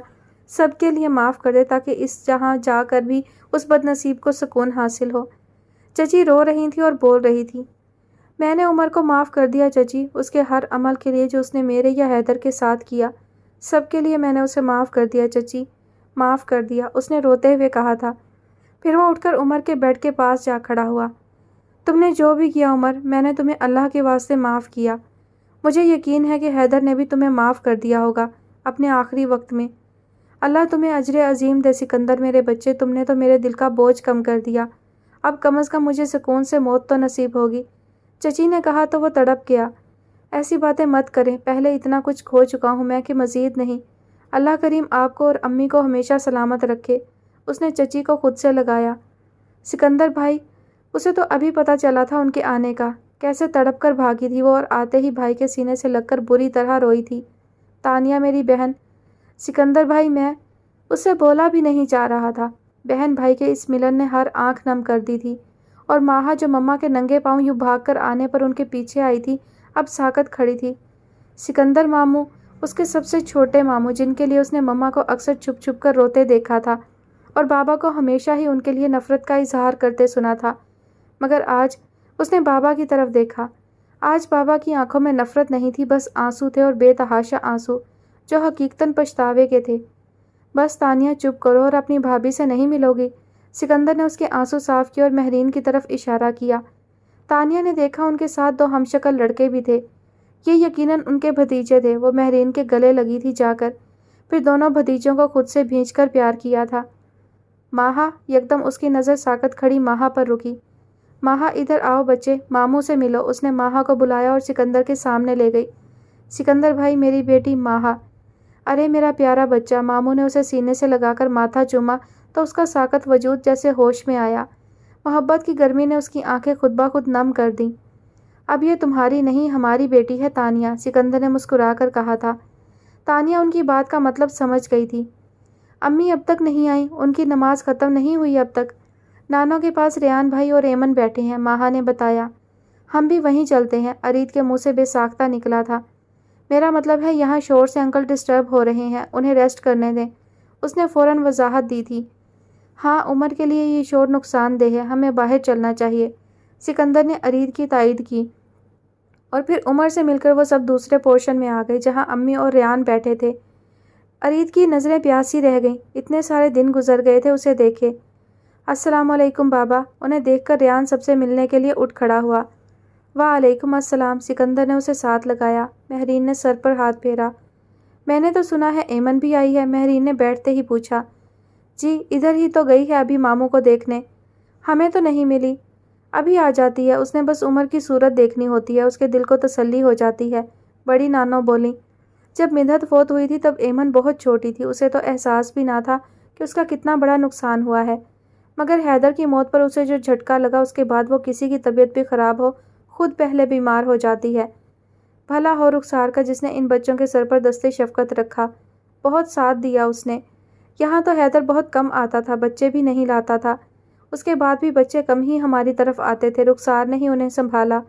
سب کے لیے معاف کر دے، تاکہ اس جہاں جا کر بھی اس بد نصیب کو سکون حاصل ہو۔ چچی رو رہی تھی اور بول رہی تھی، میں نے عمر کو معاف کر دیا چچی، اس کے ہر عمل کے لیے جو اس نے میرے یا حیدر کے ساتھ کیا، سب کے لیے میں نے اسے معاف کر دیا چچی، معاف کر دیا، اس نے روتے ہوئے کہا تھا۔ پھر وہ اٹھ کر عمر کے بیڈ کے پاس جا کھڑا ہوا۔ تم نے جو بھی کیا عمر، میں نے تمہیں اللہ کے واسطے معاف کیا۔ مجھے یقین ہے کہ حیدر نے بھی تمہیں معاف کر دیا ہوگا اپنے آخری وقت میں۔ اللہ تمہیں اجر عظیم دے سکندر میرے بچے، تم نے تو میرے دل کا بوجھ کم کر دیا۔ اب کم از کم مجھے سکون سے موت تو نصیب ہوگی۔ چچی نے کہا تو وہ تڑپ گیا۔ ایسی باتیں مت کریں، پہلے اتنا کچھ کھو چکا ہوں میں کہ مزید نہیں۔ اللہ کریم آپ کو اور امی کو ہمیشہ سلامت رکھے۔ اس نے چچی کو خود سے لگایا۔ سکندر بھائی، اسے تو ابھی پتہ چلا تھا ان کے آنے کا، کیسے تڑپ کر بھاگی تھی وہ، اور آتے ہی بھائی کے سینے سے لگ کر بری طرح روئی تھی۔ تانیہ میری بہن۔ سکندر بھائی، میں اس سے بولا بھی نہیں جا رہا تھا۔ بہن بھائی کے اس ملن نے ہر آنکھ نم کر دی تھی، اور ماہا جو مما کے ننگے پاؤں یوں بھاگ کر آنے پر ان کے پیچھے آئی تھی، اب ساکت کھڑی تھی۔ سکندر ماموں، اس کے سب سے چھوٹے ماموں، جن کے لیے اس نے مما کو اکثر چھپ چھپ کر روتے دیکھا تھا، اور بابا کو ہمیشہ ہی ان کے لیے نفرت کا اظہار کرتے سنا تھا، مگر آج اس نے بابا کی طرف دیکھا۔ آج بابا کی آنکھوں میں نفرت نہیں تھی، بس آنسو تھے، اور بے تحاشا آنسو، جو حقیقتاً پچھتاوے کے تھے۔ بس تانیہ چپ کرو اور اپنی بھابھی سے نہیں ملو گی۔ سکندر نے اس کے آنسو صاف کیے اور مہرین کی طرف اشارہ کیا۔ تانیہ نے دیکھا ان کے ساتھ دو ہم شکل لڑکے بھی تھے، یہ یقیناً ان کے بھتیجے تھے۔ وہ مہرین کے گلے لگی تھی جا کر، پھر دونوں بھتیجوں کو خود سے بھینچ کر پیار کیا تھا۔ ماہا، یکدم اس کی نظر ساکت کھڑی ماہا پر رکی۔ ماہا ادھر آؤ بچے، ماموں سے ملو۔ اس نے ماہا کو بلایا اور سکندر کے سامنے لے گئی۔ سکندر بھائی، میری بیٹی ماہا۔ ارے میرا پیارا بچہ۔ ماموں نے اسے سینے سے لگا کر ماتھا چوما تو اس کا ساکت وجود جیسے ہوش میں آیا۔ محبت کی گرمی نے اس کی آنکھیں خود بخود نم کر دیں۔ اب یہ تمہاری نہیں، ہماری بیٹی ہے تانیہ، سکندر نے مسکرا کر کہا تھا۔ تانیہ ان کی بات کا مطلب سمجھ گئی تھی۔ امی اب تک نہیں آئیں، ان کی نماز ختم نہیں ہوئی اب تک۔ نانوں کے پاس ریان بھائی اور ایمن بیٹھے ہیں، ماہا نے بتایا۔ ہم بھی وہیں چلتے ہیں، ارید کے منہ سے بے ساختہ نکلا تھا۔ میرا مطلب ہے یہاں شور سے انکل ڈسٹرب ہو رہے ہیں، انہیں ریسٹ کرنے دیں۔ اس نے فوراً وضاحت دی تھی۔ ہاں، عمر کے لیے یہ شور نقصان دہ ہے، ہمیں باہر چلنا چاہیے، سکندر نے ارید کی تائید کی۔ اور پھر عمر سے مل کر وہ سب دوسرے پورشن میں آ گئے، جہاں امی اور ریان بیٹھے تھے۔ ارید کی نظریں پیاسی رہ گئیں، اتنے سارے دن گزر گئے تھے اسے دیکھے۔ السلام علیکم بابا۔ انہیں دیکھ کر ریان سب سے ملنے کے لیے اٹھ کھڑا ہوا۔ وعلیکم السلام، سکندر نے اسے ساتھ لگایا۔ مہرین نے سر پر ہاتھ پھیرا۔ میں نے تو سنا ہے ایمن بھی آئی ہے، مہرین نے بیٹھتے ہی پوچھا۔ جی، ادھر ہی تو گئی ہے ابھی ماموں کو دیکھنے، ہمیں تو نہیں ملی، ابھی آ جاتی ہے، اس نے بس عمر کی صورت دیکھنی ہوتی ہے، اس کے دل کو تسلی ہو جاتی ہے، بڑی نانو بولیں۔ جب مدحت فوت ہوئی تھی تب ایمن بہت چھوٹی تھی، اسے تو احساس بھی نہ تھا کہ اس کا کتنا بڑا نقصان ہوا ہے، مگر حیدر کی موت پر اسے جو جھٹکا لگا، اس کے بعد وہ کسی کی طبیعت بھی خراب ہو خود پہلے بیمار ہو جاتی ہے۔ بھلا ہو رخسار کا جس نے ان بچوں کے سر پر دستے شفقت رکھا، بہت ساتھ دیا اس نے۔ یہاں تو حیدر بہت کم آتا تھا، بچے بھی نہیں لاتا تھا، اس کے بعد بھی بچے کم ہی ہماری طرف آتے تھے، رخسار نے ہی انہیں سنبھالا،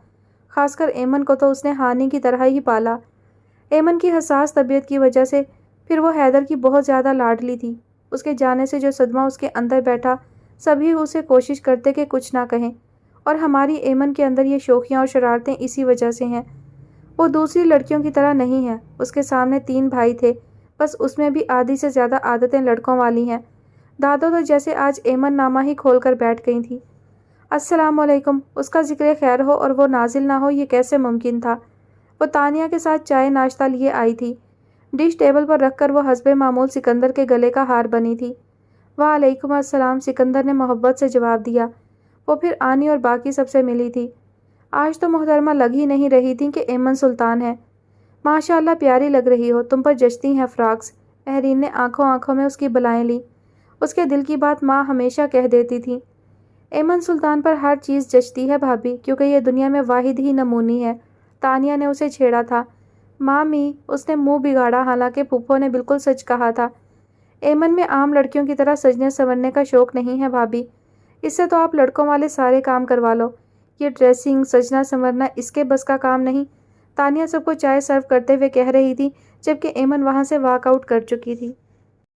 خاص کر ایمن کو تو اس نے ہانی کی طرح ہی پالا۔ ایمن کی حساس طبیعت کی وجہ سے پھر وہ حیدر کی بہت زیادہ لاڈلی تھی، اس کے جانے سے جو صدمہ اس کے اندر بیٹھا، سبھی اسے کوشش کرتے کہ کچھ نہ کہیں، اور ہماری ایمن کے اندر یہ شوخیاں اور شرارتیں اسی وجہ سے ہیں۔ وہ دوسری لڑکیوں کی طرح نہیں ہے، اس کے سامنے 3 بھائی تھے، بس اس میں بھی آدھی سے زیادہ عادتیں لڑکوں والی ہیں۔ دادو تو جیسے آج ایمن نامہ ہی کھول کر بیٹھ گئی تھی۔ السلام علیکم، اس کا ذکر خیر ہو اور وہ نازل نہ ہو، یہ کیسے ممکن تھا؟ وہ تانیہ کے ساتھ چائے ناشتہ لیے آئی تھی، ڈش ٹیبل پر رکھ کر وہ حسب معمول سکندر کے گلے کا ہار بنی تھی۔ وعلیکم السلام، سکندر نے محبت سے جواب دیا۔ وہ پھر آنی اور باقی سب سے ملی تھی۔ آج تو محترمہ لگ ہی نہیں رہی تھی کہ ایمن سلطان ہے۔ ماشاء اللہ پیاری لگ رہی ہو، تم پر جچتی ہیں فراکس، مہرین نے آنکھوں آنکھوں میں اس کی بلائیں لی۔ اس کے دل کی بات ماں ہمیشہ کہہ دیتی تھی۔ ایمن سلطان پر ہر چیز جچتی ہے بھابھی، کیونکہ یہ دنیا میں واحد ہی نمونی ہے، تانیہ نے اسے چھیڑا تھا۔ مامی، اس نے منہ بگاڑا، حالانکہ پھپھو نے بالکل سچ کہا تھا۔ ایمن میں عام لڑکیوں کی طرح سجنے سنورنے کا شوق نہیں ہے بھابھی، اس سے تو آپ لڑکوں والے سارے کام کروا لو۔ یہ ڈریسنگ، سجنا سنورنا اس کے بس کا کام نہیں۔ تانیہ سب کو چائے سرو کرتے ہوئے کہہ رہی تھی، جبکہ ایمن وہاں سے واک آؤٹ کر چکی تھی۔